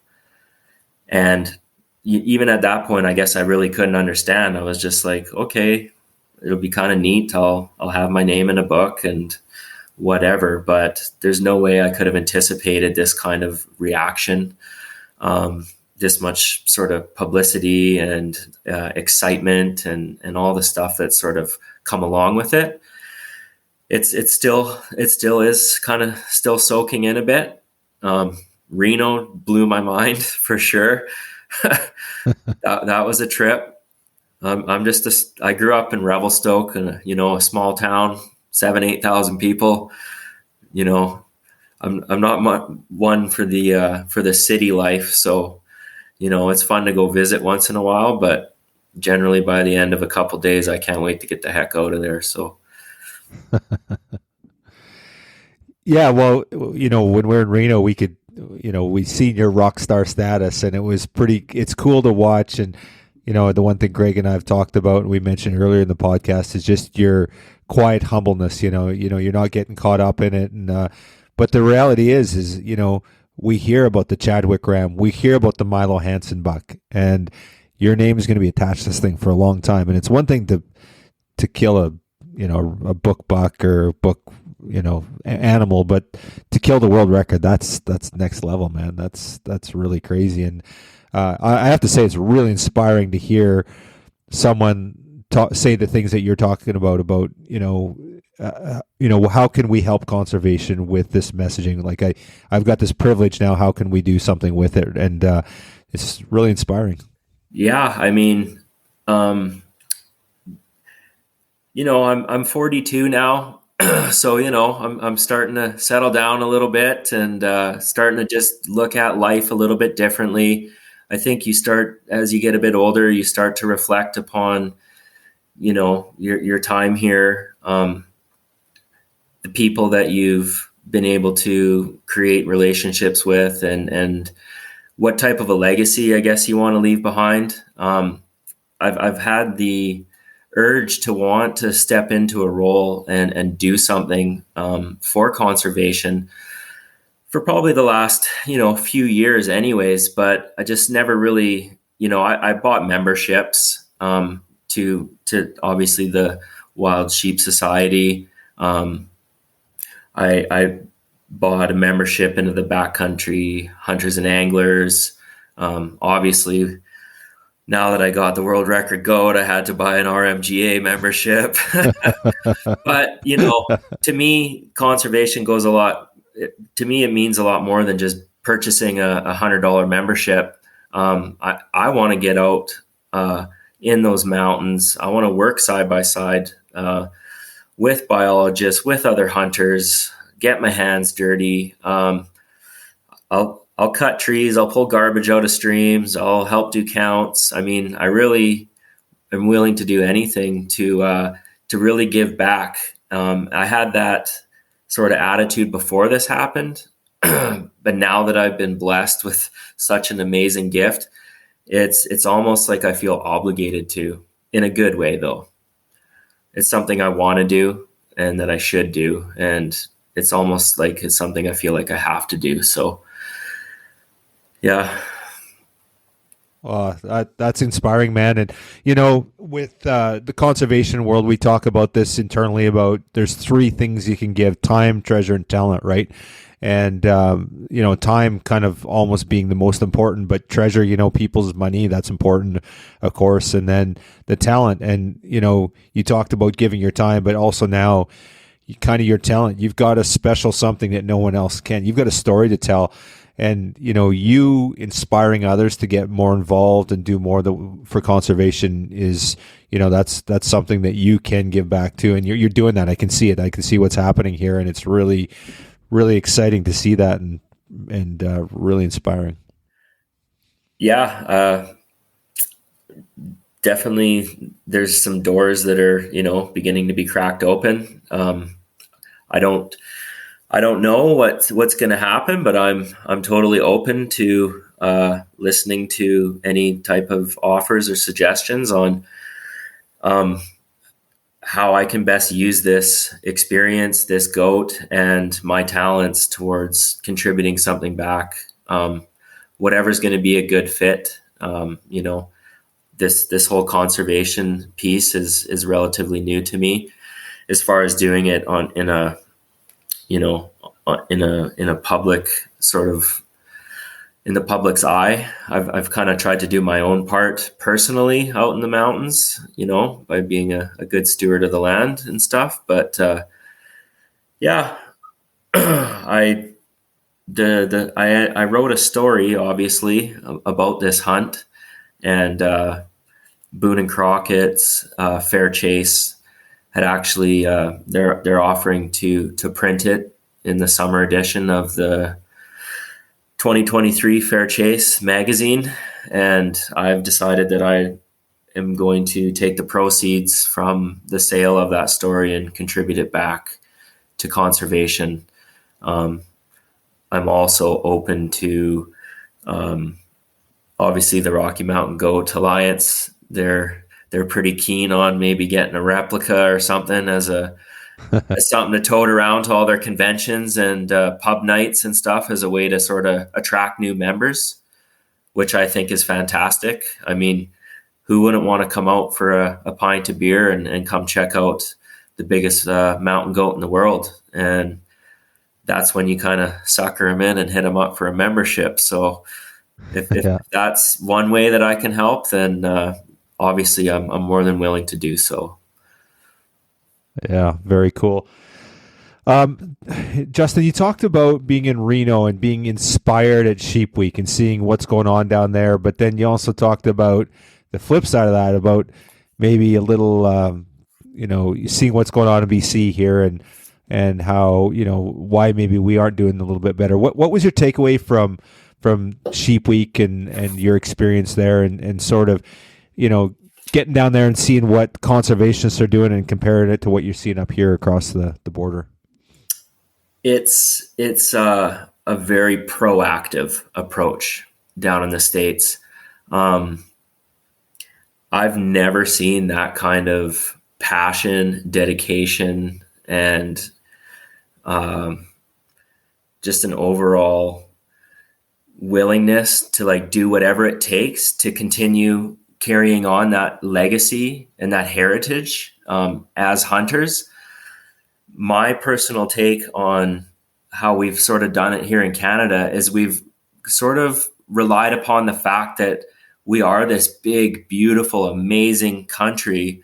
And even at that point, I guess I really couldn't understand. I was just like, okay, it'll be kind of neat. I'll have my name in a book and whatever, but there's no way I could have anticipated this kind of reaction, this much sort of publicity and excitement and all the stuff that's sort of come along with it. It still is kind of still soaking in a bit. Reno blew my mind for sure. that was a trip. I grew up in Revelstoke, and a small town, 8,000 people. I'm not one for the city life, so it's fun to go visit once in a while, but generally by the end of a couple of days, I can't wait to get the heck out of there. So. Yeah, well, when we're in Reno, we could, we seen your rock star status, and it's cool to watch. And, the one thing Greg and I have talked about, and we mentioned earlier in the podcast, is just your quiet humbleness. You're not getting caught up in it. And, but the reality is, we hear about the Chadwick Ram, we hear about the Milo Hansen buck, and your name is going to be attached to this thing for a long time. And it's one thing to kill a book buck or book, animal, but to kill the world record, that's next level, man. That's really crazy. And I have to say, it's really inspiring to hear someone say the things that you're talking about, how can we help conservation with this messaging? Like I've got this privilege now. How can we do something with it? And it's really inspiring. Yeah. I mean, I'm 42 now. So, I'm starting to settle down a little bit and starting to just look at life a little bit differently. I think as you get a bit older, you start to reflect upon, your time here, the people that you've been able to create relationships with, and what type of a legacy, I guess, you want to leave behind. I've had the urge to want to step into a role and do something for conservation for probably the last few years anyways, but I just never really I bought memberships to obviously the Wild Sheep Society. I bought a membership into the Backcountry Hunters and Anglers. Obviously, now that I got the world record goat, I had to buy an RMGA membership. But, to me, conservation goes to me, it means a lot more than just purchasing a $100 membership. I want to get out in those mountains. I want to work side by side with biologists, with other hunters, get my hands dirty. I'll cut trees. I'll pull garbage out of streams. I'll help do counts. I mean, I really am willing to do anything to really give back. I had that sort of attitude before this happened, but now that I've been blessed with such an amazing gift, it's almost like I feel obligated to, in a good way though. It's something I want to do and that I should do. And it's almost like it's something I feel like I have to do. So yeah. That's inspiring, man. And, with the conservation world, we talk about this internally about there's three things you can give: time, treasure, and talent, right? And, time kind of almost being the most important, but treasure, people's money, that's important, of course. And then the talent. And, you talked about giving your time, but also now kind of your talent. You've got a special something that no one else can. You've got a story to tell. And, you inspiring others to get more involved and do more for conservation is, that's something that you can give back to. And you're doing that. I can see it. I can see what's happening here. And it's really, really exciting to see that and really inspiring. Yeah. Definitely there's some doors that are, beginning to be cracked open. I don't know what's going to happen, but I'm totally open to listening to any type of offers or suggestions on how I can best use this experience, this goat, and my talents towards contributing something back. Whatever's going to be a good fit. This whole conservation piece is relatively new to me, as far as doing it in a public sort of, in the public's eye. I've kind of tried to do my own part personally out in the mountains, by being a good steward of the land and stuff. But yeah, I wrote a story, obviously, about this hunt, and Boone and Crockett's Fair Chase had actually they're offering to print it in the summer edition of the 2023 Fair Chase magazine. And I've decided that I am going to take the proceeds from the sale of that story and contribute it back to conservation. I'm also open to, obviously, the Rocky Mountain Goat Alliance. They're pretty keen on maybe getting a replica or something as something to tote around to all their conventions and pub nights and stuff, as a way to sort of attract new members, which I think is fantastic. I mean, who wouldn't want to come out for a pint of beer and come check out the biggest mountain goat in the world? And that's when you kind of sucker them in and hit them up for a membership. So if that's one way that I can help, then obviously I'm more than willing to do so. Yeah, very cool. Justin, you talked about being in Reno and being inspired at Sheep Week and seeing what's going on down there, but then you also talked about the flip side of that, about maybe a little, seeing what's going on in BC here and how, why maybe we aren't doing a little bit better. What was your takeaway from Sheep Week and your experience there and sort of, getting down there and seeing what conservationists are doing and comparing it to what you're seeing up here across the border? It's a very proactive approach down in the States. I've never seen that kind of passion, dedication, and just an overall willingness to do whatever it takes to continue carrying on that legacy and that heritage as hunters. My personal take on how we've sort of done it here in Canada is we've sort of relied upon the fact that we are this big, beautiful, amazing country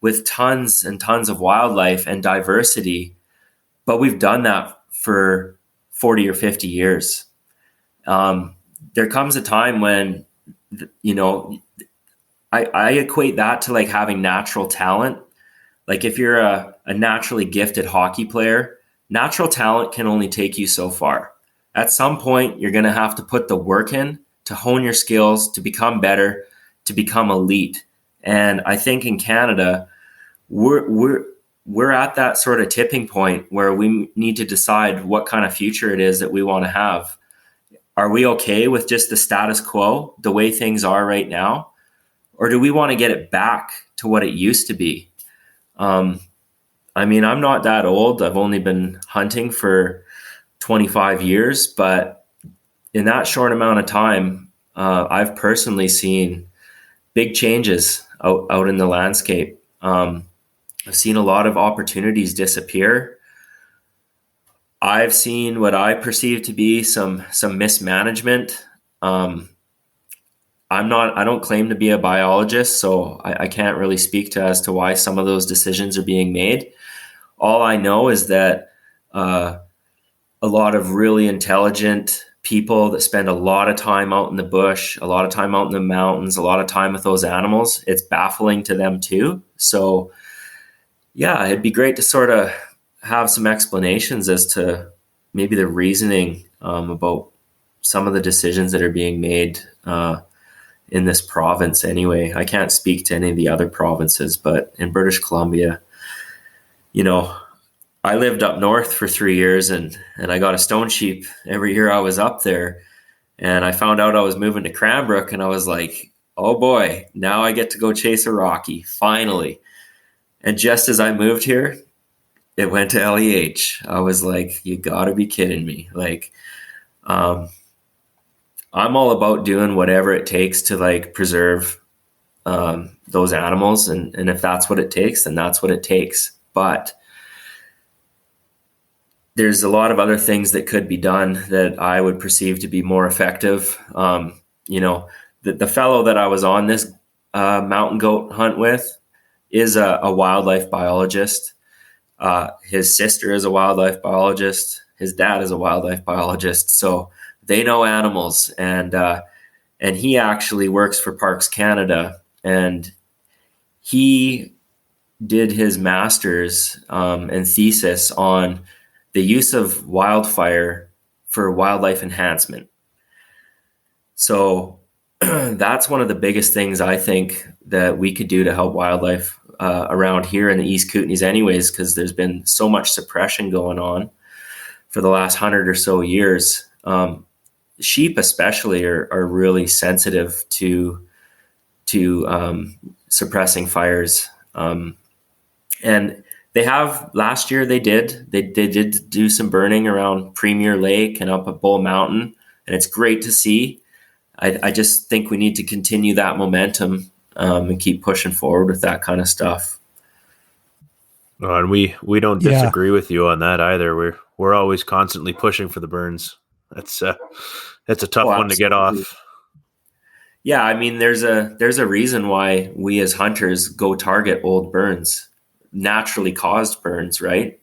with tons and tons of wildlife and diversity, but we've done that for 40 or 50 years. There comes a time when, I equate that to having natural talent. If you're a naturally gifted hockey player, natural talent can only take you so far. At some point, you're going to have to put the work in to hone your skills, to become better, to become elite. And I think in Canada, we're at that sort of tipping point where we need to decide what kind of future it is that we want to have. are we okay with just the status quo, the way things are right now? Or do we want to get it back to what it used to be? I mean, I'm not that old. I've only been hunting for 25 years, but in that short amount of time, I've personally seen big changes out in the landscape. I've seen a lot of opportunities disappear. I've seen what I perceive to be some mismanagement. I don't claim to be a biologist, so I can't really speak to as to why some of those decisions are being made. All I know is that a lot of really intelligent people that spend a lot of time out in the bush, a lot of time out in the mountains, a lot of time with those animals, it's baffling to them too. So yeah, it'd be great to sort of have some explanations as to maybe the reasoning about some of the decisions that are being made in this province anyway. I can't speak to any of the other provinces, but in British Columbia, you know, I lived up north for 3 years and I got a stone sheep every year I was up there. And I found out I was moving to Cranbrook and I was like, oh boy, now I get to go chase a Rocky, finally. And just as I moved here, it went to LEH. I was like, you gotta be kidding me. Like, I'm all about doing whatever it takes to like preserve those animals. And if that's what it takes, then that's what it takes. But there's a lot of other things that could be done that I would perceive to be more effective. You know, the fellow that I was on this mountain goat hunt with is a wildlife biologist. His sister is a wildlife biologist. His dad is a wildlife biologist. So they know animals. And he actually works for Parks Canada. And he did his master's and thesis on the use of wildfire for wildlife enhancement. So that's one of the biggest things I think that we could do to help wildlife around here in the East Kootenays anyways, because there's been so much suppression going on for the last 100 or so years. Sheep especially are really sensitive to suppressing fires. And they have, last year they did do some burning around Premier Lake and up at Bull Mountain, and it's great to see. I just think we need to continue that momentum and keep pushing forward with that kind of stuff. And we don't disagree with you on that either. We're always constantly pushing for the burns. That's a tough one to get off. Yeah, I mean, there's a reason why we as hunters go target old burns, naturally caused burns, right?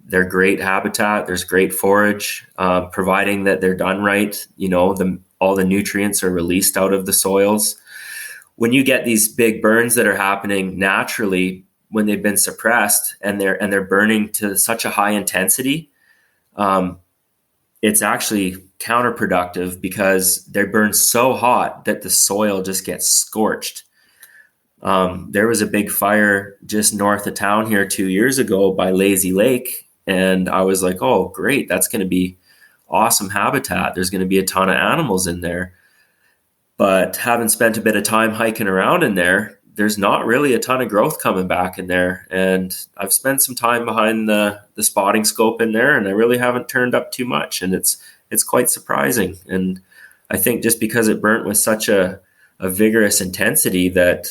They're great habitat. There's great forage, providing that they're done right. You know, all the nutrients are released out of the soils. When you get these big burns that are happening naturally when they've been suppressed and they're burning to such a high intensity, it's actually counterproductive because they burn so hot that the soil just gets scorched. There was a big fire just north of town here 2 years ago by Lazy Lake. And I was like, oh, great. That's going to be awesome habitat. There's going to be a ton of animals in there. But having spent a bit of time hiking around in there, there's not really a ton of growth coming back in there. And I've spent some time behind the spotting scope in there, and I really haven't turned up too much. And it's quite surprising. And I think just because it burnt with such a vigorous intensity that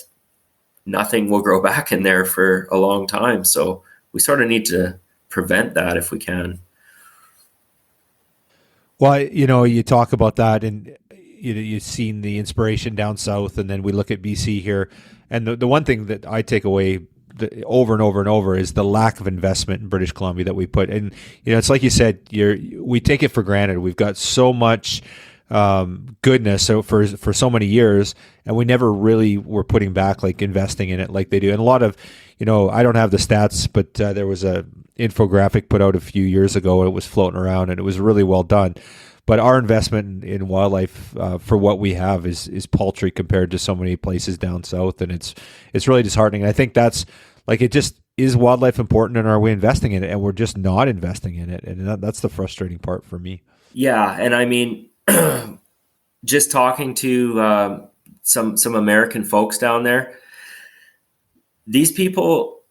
nothing will grow back in there for a long time. So we sort of need to prevent that if we can. Well, you know, you talk about that and you've seen the inspiration down south, and then we look at BC here. And the one thing that I take away over and over and over is the lack of investment in British Columbia that we put. And, you know, it's like you said, we take it for granted. We've got so much goodness for so many years, and we never really were putting back, like investing in it like they do. And a lot of, you know, I don't have the stats, but there was a infographic put out a few years ago, and it was floating around, and it was really well done. But our investment in wildlife for what we have is paltry compared to so many places down south, and it's really disheartening. And I think that's like, it just is wildlife important, and are we investing in it? And we're just not investing in it, and that's the frustrating part for me. Yeah, and I mean, just talking to some American folks down there, these people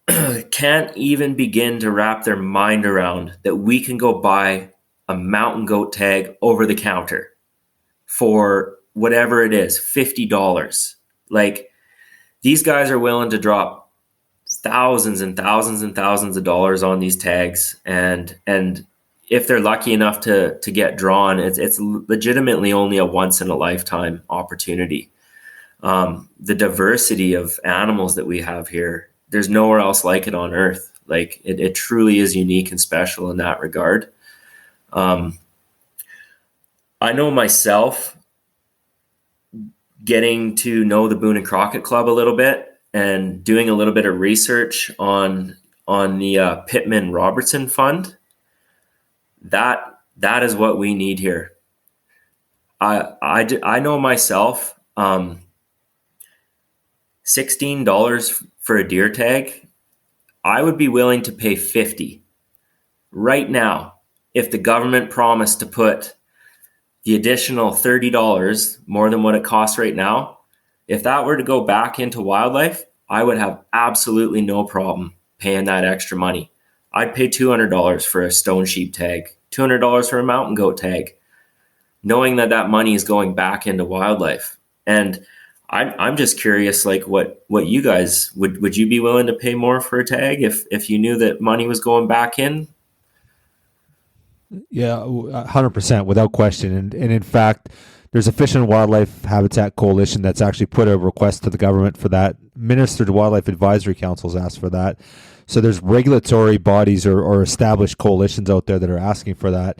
can't even begin to wrap their mind around that we can go buy a mountain goat tag over the counter for whatever it is, $50. Like, these guys are willing to drop thousands and thousands and thousands of dollars on these tags, and if they're lucky enough to get drawn, it's legitimately only a once in a lifetime opportunity. The diversity of animals that we have here, there's nowhere else like it on earth. Like, it truly is unique and special in that regard. I know myself, getting to know the Boone and Crockett Club a little bit and doing a little bit of research on the Pittman Robertson Fund, that is what we need here. I know myself, $16 for a deer tag, I would be willing to pay $50 right now if the government promised to put the additional $30 more than what it costs right now. If that were to go back into wildlife, I would have absolutely no problem paying that extra money. I'd pay $200 for a stone sheep tag, $200 for a mountain goat tag, knowing that money is going back into wildlife. And I'm just curious, like, what you guys would you be willing to pay more for a tag if you knew that money was going back in? Yeah, 100%, without question. And in fact, there's a Fish and Wildlife Habitat Coalition that's actually put a request to the government for that. Ministered Wildlife Advisory Council's asked for that. So there's regulatory bodies or established coalitions out there that are asking for that.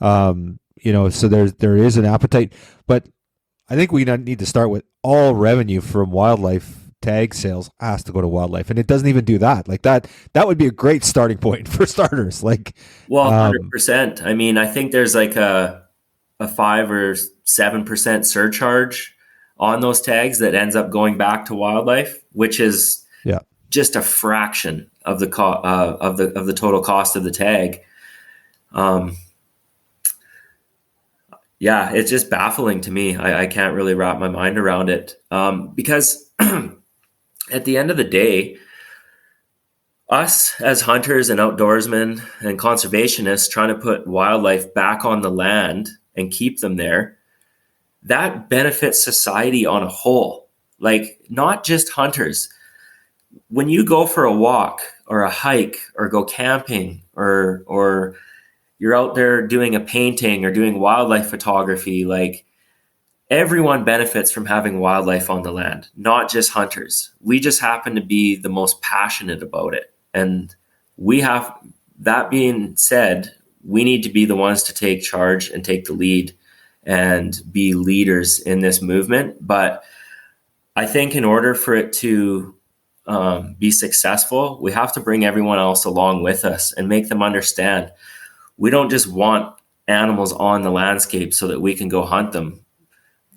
So there is an appetite, but I think we need to start with all revenue from wildlife tag sales has to go to wildlife, and it doesn't even do that. Like that would be a great starting point for starters. Like, well, 100%. I mean, I think there's like a 5 or 7% surcharge on those tags that ends up going back to wildlife, which is just a fraction of the of the total cost of the tag. Yeah, it's just baffling to me. I can't really wrap my mind around it, because at the end of the day, us as hunters and outdoorsmen and conservationists trying to put wildlife back on the land and keep them there, that benefits society on a whole. Like, not just hunters. When you go for a walk or a hike or go camping or you're out there doing a painting or doing wildlife photography, like, everyone benefits from having wildlife on the land, not just hunters. We just happen to be the most passionate about it. And that being said, we need to be the ones to take charge and take the lead and be leaders in this movement. But I think in order for it to be successful, we have to bring everyone else along with us and make them understand we don't just want animals on the landscape so that we can go hunt them.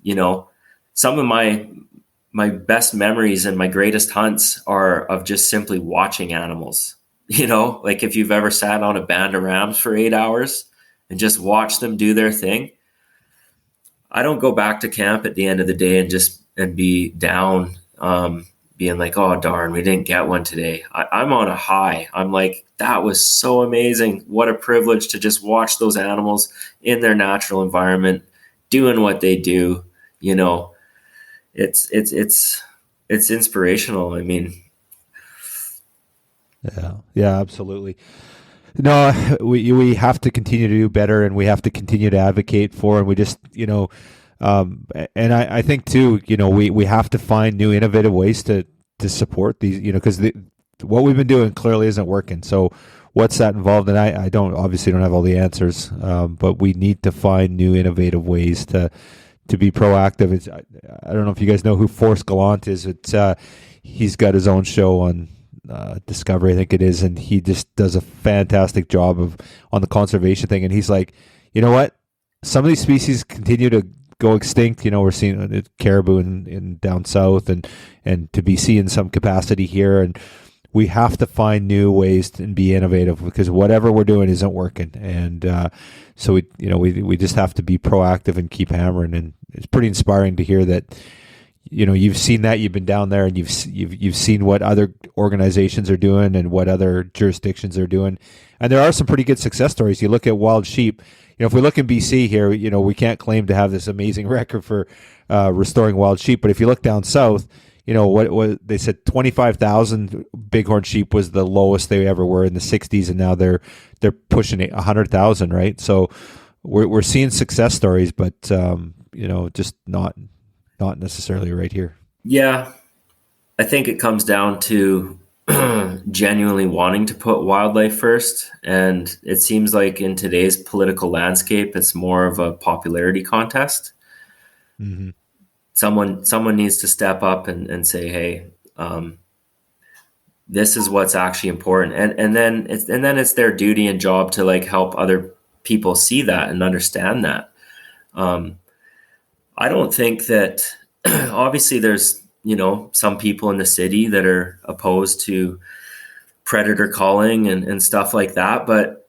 You know, some of my best memories and my greatest hunts are of just simply watching animals. You know, like, if you've ever sat on a band of rams for 8 hours and just watched them do their thing, I don't go back to camp at the end of the day and be down, being like, oh, darn, we didn't get one today. I'm on a high. I'm like, that was so amazing. What a privilege to just watch those animals in their natural environment, doing what they do. You know, it's inspirational. I mean, yeah, absolutely. No, we have to continue to do better, and we have to continue to advocate for, and we just, and I think too, we have to find new innovative ways to support these, because what we've been doing clearly isn't working. So what's that involved? And I obviously don't have all the answers, but we need to find new innovative ways to be proactive. I don't know if you guys know who Forrest Gallant is. He's got his own show on Discovery, I think it is, and he just does a fantastic job on the conservation thing. And he's like, you know what? Some of these species continue to go extinct. We're seeing caribou in down south and to BC in some capacity here, and we have to find new ways and be innovative, because whatever we're doing isn't working. And so we just have to be proactive and keep hammering. And it's pretty inspiring to hear that, you've seen that, you've been down there, and you've seen what other organizations are doing and what other jurisdictions are doing. And there are some pretty good success stories. You look at wild sheep. If we look in BC here, we can't claim to have this amazing record for restoring wild sheep. But if you look down south, what they said, 25,000 bighorn sheep was the lowest they ever were in the 60s, and now they're pushing 100,000, right? So we're seeing success stories, but just not necessarily right here. Yeah, I think it comes down to genuinely wanting to put wildlife first, and it seems like in today's political landscape, it's more of a popularity contest. Mm-hmm. Someone needs to step up and say, hey, this is what's actually important, and then it's their duty and job to like help other people see that and understand that. I don't think that obviously there's some people in the city that are opposed to predator calling and stuff like that, but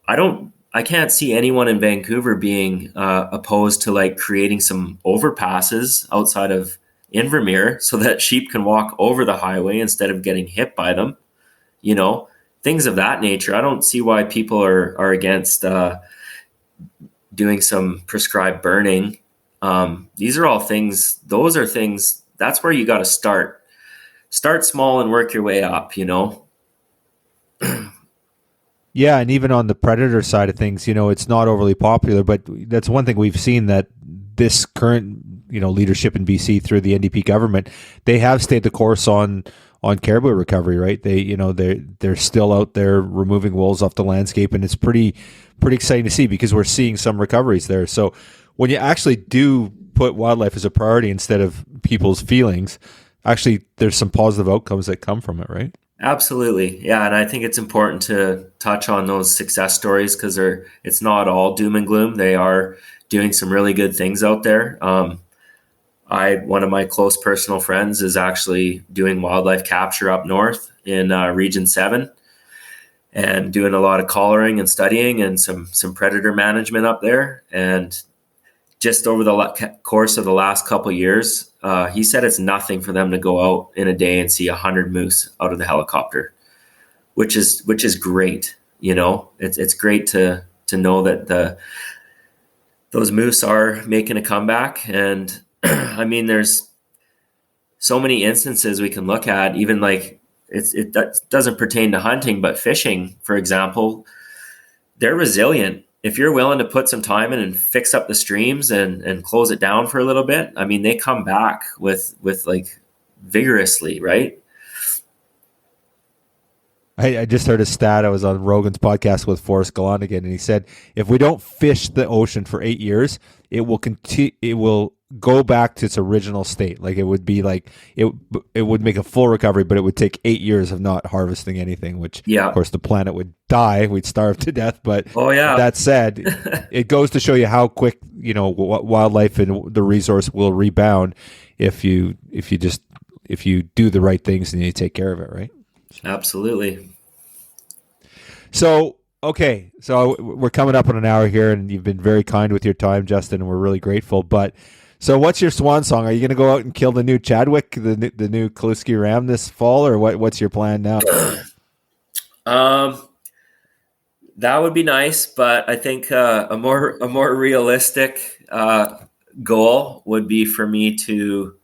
I can't see anyone in Vancouver being opposed to like creating some overpasses outside of Invermere so that sheep can walk over the highway instead of getting hit by them. Things of that nature. I don't see why people are against doing some prescribed burning. These are all things. Those are things. That's where you got to start. Start small and work your way up. Yeah, and even on the predator side of things, it's not overly popular, but that's one thing we've seen, that this current, leadership in BC through the NDP government, they have stayed the course on caribou recovery, right? They're still out there removing wolves off the landscape, and it's pretty exciting to see, because we're seeing some recoveries there. So when you actually do put wildlife as a priority instead of people's feelings, actually there's some positive outcomes that come from it, right? Absolutely. Yeah. And I think it's important to touch on those success stories, because it's not all doom and gloom. They are doing some really good things out there. One of my close personal friends is actually doing wildlife capture up north in Region 7 and doing a lot of collaring and studying and some predator management up there. And just over the course of the last couple of years, he said it's nothing for them to go out in a day and see 100 moose out of the helicopter, which is great. It's great to know that those moose are making a comeback. And I mean, there's so many instances we can look at, even like it doesn't pertain to hunting, but fishing, for example, they're resilient. If you're willing to put some time in and fix up the streams and close it down for a little bit, I mean, they come back with like vigorously, right? I just heard a stat. I was on Rogan's podcast with Forrest Gallant again, and he said, if we don't fish the ocean for 8 years, it will go back to its original state. Like it would be like it would make a full recovery, but it would take 8 years of not harvesting anything, which of course the planet would die. We'd starve to death. But that said, it goes to show you how quick, wildlife and the resource will rebound if you do the right things and you take care of it, right? Absolutely. So, okay. So we're coming up on an hour here, and you've been very kind with your time, Justin, and we're really grateful. But so what's your swan song? Are you going to go out and kill the new Chadwick, the new Kallusky ram this fall, or what's your plan now? That would be nice, but I think a more realistic goal would be for me to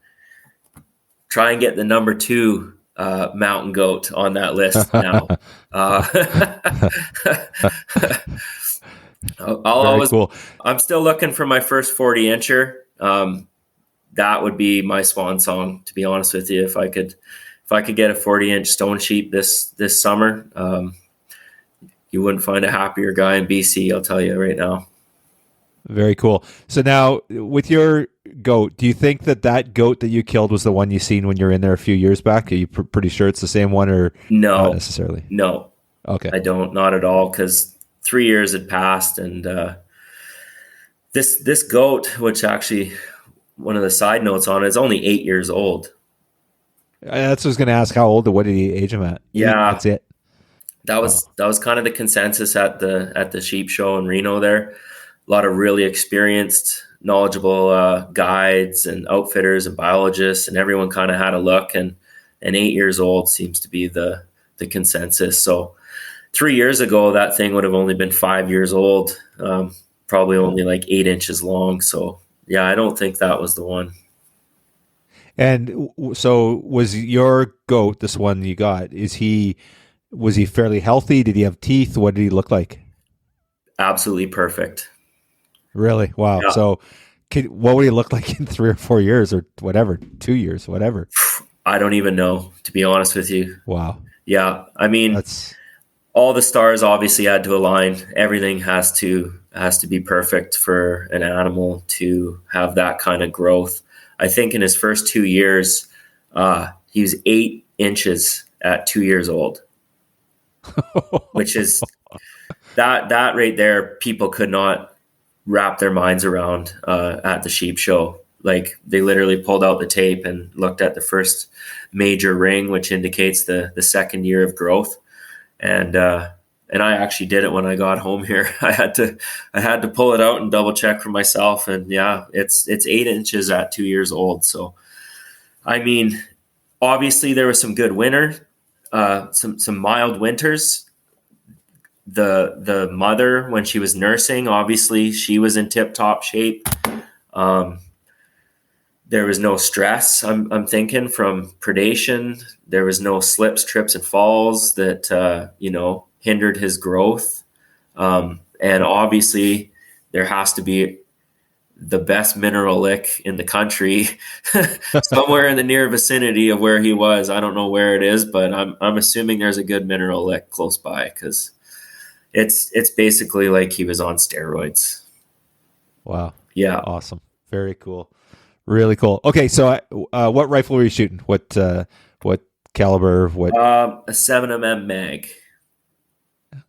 try and get the number 2 mountain goat on that list now. Cool. I'm still looking for my first 40 incher. That would be my swan song, to be honest with you. If I could get a 40-inch stone sheep this summer, you wouldn't find a happier guy in BC, I'll tell you right now. Very cool. So now with your goat, do you think that goat that you killed was the one you seen when you were in there a few years back? Are you pretty sure it's the same one, or no? Not necessarily. No. Okay. I don't, not at all, because 3 years had passed, and this goat, which actually one of the side notes on it, is only 8 years old. That's what I was going to ask. How old? What did he age him at? Yeah. That's it. That was kind of the consensus at the sheep show in Reno there. A lot of really experienced, knowledgeable guides and outfitters and biologists, and everyone kind of had a look, and 8 years old seems to be the consensus. So 3 years ago, that thing would have only been 5 years old, probably only like 8 inches long. So yeah, I don't think that was the one. And so was your goat, this one you got, was he fairly healthy? Did he have teeth? What did he look like? Absolutely perfect. Really? Wow. Yeah. So what would he look like in 3 or 4 years or whatever, 2 years, whatever? I don't even know, to be honest with you. Wow. Yeah. I mean, all the stars obviously had to align. Everything has to be perfect for an animal to have that kind of growth. I think in his first 2 years, he was 8 inches at 2 years old, which is that right there. People could not wrap their minds around at the sheep show. Like, they literally pulled out the tape and looked at the first major ring, which indicates the second year of growth. And I actually did it when I got home here. I had to pull it out and double check for myself. And yeah, it's 8 inches at 2 years old. So, I mean, obviously there was some good winter, some mild winters. The mother, when she was nursing, obviously she was in tip-top shape. There was no stress, I'm thinking, from predation. There was no slips, trips, and falls that, hindered his growth. And obviously there has to be the best mineral lick in the country somewhere in the near vicinity of where he was. I don't know where it is, but I'm assuming there's a good mineral lick close by, because it's basically like he was on steroids. Wow. Yeah. Awesome. Very cool. Really cool. Okay. So what rifle were you shooting? What caliber? What? A 7mm mag.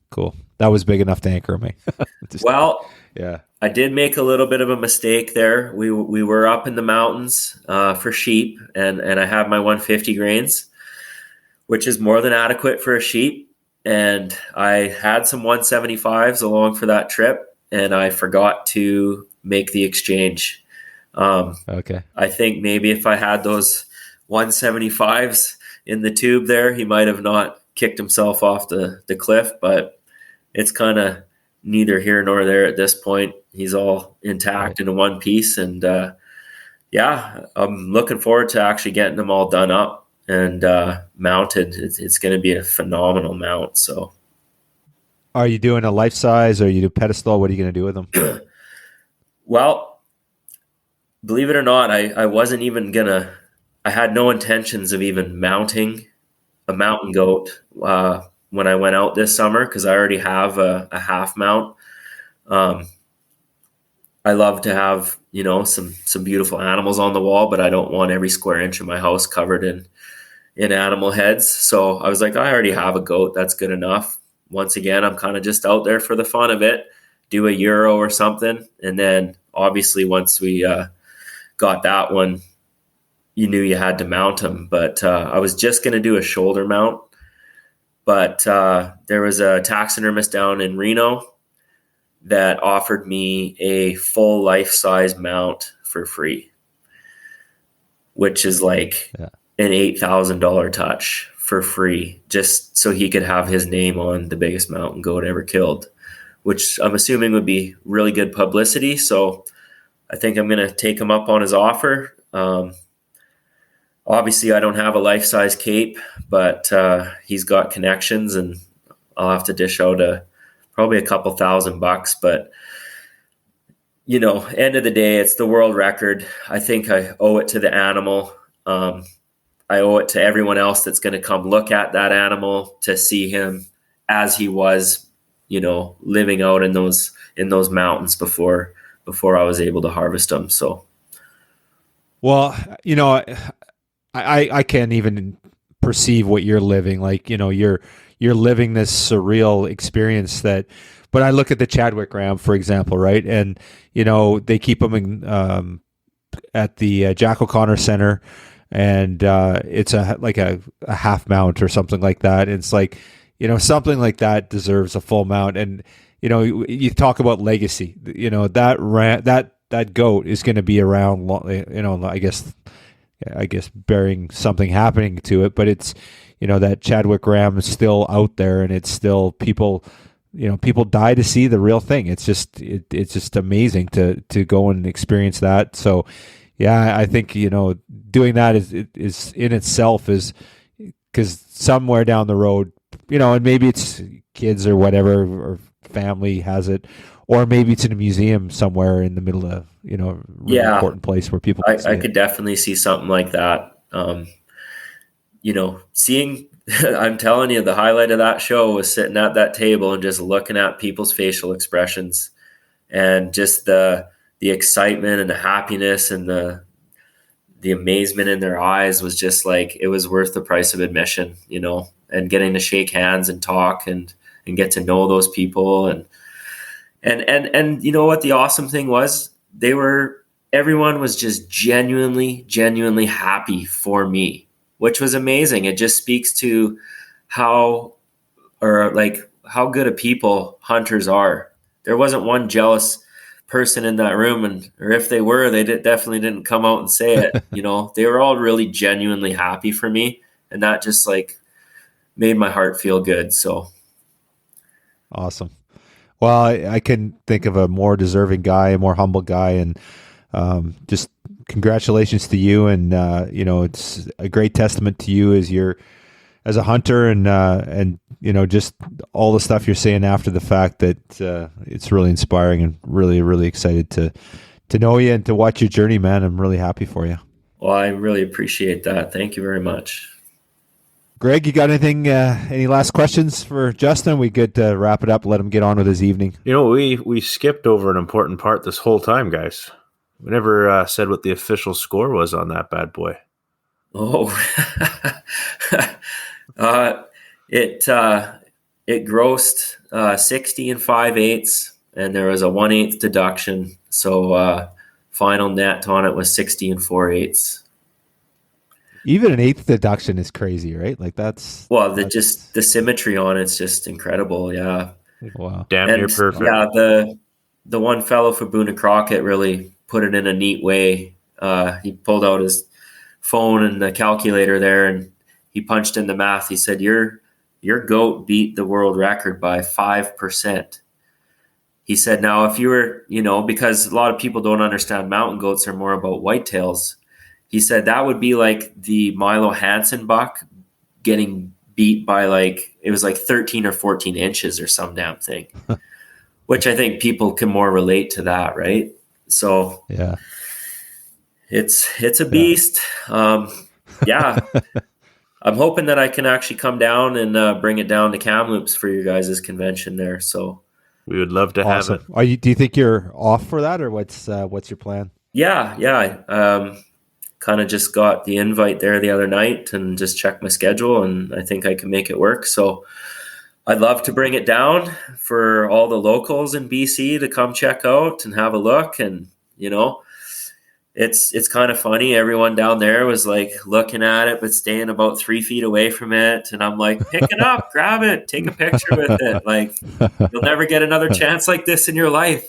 Cool. That was big enough to anchor me. Yeah. I did make a little bit of a mistake there. We were up in the mountains for sheep, and I have my 150 grains, which is more than adequate for a sheep. And I had some 175s along for that trip, and I forgot to make the exchange. Okay. I think maybe if I had those 175s in the tube there, he might have not kicked himself off the cliff, but it's kind of neither here nor there at this point. He's all intact in one piece. And I'm looking forward to actually getting them all done up and mounted. It's going to be a phenomenal mount. So, are you doing a life size, or you do pedestal? What are you going to do with them? Well, believe it or not, I wasn't even gonna. I had no intentions of even mounting a mountain goat when I went out this summer, because I already have a half mount. I love to have, some beautiful animals on the wall, but I don't want every square inch of my house covered in animal heads. So I was like, I already have a goat. That's good enough. Once again, I'm kind of just out there for the fun of it, do a Euro or something. And then obviously once we got that one, you knew you had to mount them. But I was just going to do a shoulder mount. But there was a taxidermist down in Reno that offered me a full life-size mount for free, which is like an $8,000 touch for free, just so he could have his name on the biggest mountain goat ever killed, which I'm assuming would be really good publicity. So I think I'm going to take him up on his offer. Obviously, I don't have a life-size cape, but he's got connections, and I'll have to dish out probably a couple $1,000. But, end of the day, it's the world record. I think I owe it to the animal. I owe it to everyone else that's going to come look at that animal to see him as he was, living out in those mountains before I was able to harvest him. So, well, I can't even perceive what you're living. Like, you're living this surreal experience but I look at the Chadwick Ram, for example, right? And, they keep them at the Jack O'Connor Center. and it's like a half mount or something like that. It's like, something like that deserves a full mount. And you talk about legacy. That goat is going to be around. I guess bearing something happening to it, but it's that Chadwick ram is still out there, and it's still people. People die to see the real thing. It's just amazing to go and experience that. So, yeah, I think doing that is in itself is, because somewhere down the road, and maybe it's kids or whatever or family has it, or maybe it's in a museum somewhere in the middle of really important place where people. I could definitely see something like that. Seeing. I'm telling you, the highlight of that show was sitting at that table and just looking at people's facial expressions, and just the excitement and the happiness and the amazement in their eyes was just like, it was worth the price of admission, and getting to shake hands and talk and get to know those people. And you know what the awesome thing was? Everyone was just genuinely happy for me, which was amazing. It just speaks to how good of people hunters are. There wasn't one jealous person in that room, or if they were, they definitely didn't come out and say it. They were all really genuinely happy for me, and that just made my heart feel good. So awesome. Well, I can think of a more deserving guy, a more humble guy, and just congratulations to you. And it's a great testament to you as a hunter, and just all the stuff you're saying after the fact, that it's really inspiring, and really, really excited to know you and to watch your journey, man. I'm really happy for you. Well, I really appreciate that. Thank you very much. Greg, you got anything? Any last questions for Justin? We could wrap it up, let him get on with his evening. We skipped over an important part this whole time, guys. We never said what the official score was on that bad boy. Oh, it grossed 60 5/8, and there was a 1/8 deduction. So final net on it was 60 4/8. Even an 1/8 deduction is crazy, right? That's the symmetry on it's just incredible. Yeah. Wow. Damn near perfect. Yeah, the one fellow for Boone and Crockett really put it in a neat way. He pulled out his phone and the calculator there, and he punched in the math. He said, your goat beat the world record by 5%. He said, now if you were, because a lot of people don't understand mountain goats are more about whitetails. He said that would be like the Milo Hansen buck getting beat by it was 13 or 14 inches or some damn thing, which I think people can more relate to that, right? So yeah, it's a beast. Yeah. I'm hoping that I can actually come down and bring it down to Kamloops for your guys' convention there. So we would love to have it. Do you think you're off for that, or what's your plan? Yeah. Kind of just got the invite there the other night and just checked my schedule, and I think I can make it work. So I'd love to bring it down for all the locals in BC to come check out and have a look. And, it's kind of funny. Everyone down there was looking at it, but staying about 3 feet away from it. And I'm like, pick it up, grab it, take a picture with it. You'll never get another chance like this in your life.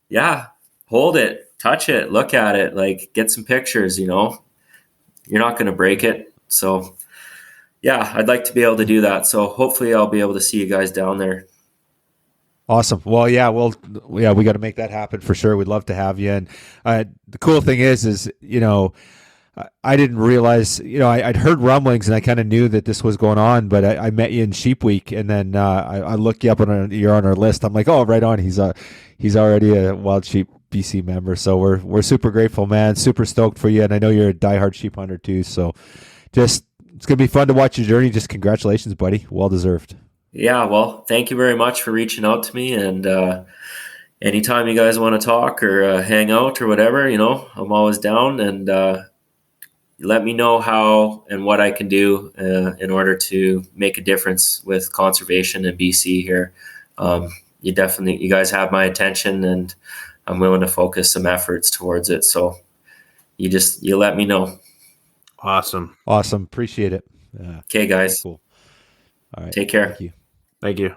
Yeah, hold it, touch it, look at it, get some pictures, you're not going to break it. So yeah, I'd like to be able to do that. So hopefully I'll be able to see you guys down there. Awesome. Well, yeah, we got to make that happen for sure. We'd love to have you. And the cool thing is, I didn't realize, I'd heard rumblings and I kind of knew that this was going on, but I met you in Sheep Week, and then I looked you up you're on our list. I'm like, oh, right on. He's already a Wild Sheep BC member. So we're super grateful, man. Super stoked for you. And I know you're a diehard sheep hunter too. So it's going to be fun to watch your journey. Just congratulations, buddy. Well deserved. Yeah, well, thank you very much for reaching out to me. And anytime you guys want to talk or hang out or whatever, I'm always down. And let me know how and what I can do in order to make a difference with conservation in BC here. You guys have my attention, and I'm willing to focus some efforts towards it. So you let me know. Awesome. Awesome. Appreciate it. Okay, guys. Cool. All right. Take care. Thank you. Thank you.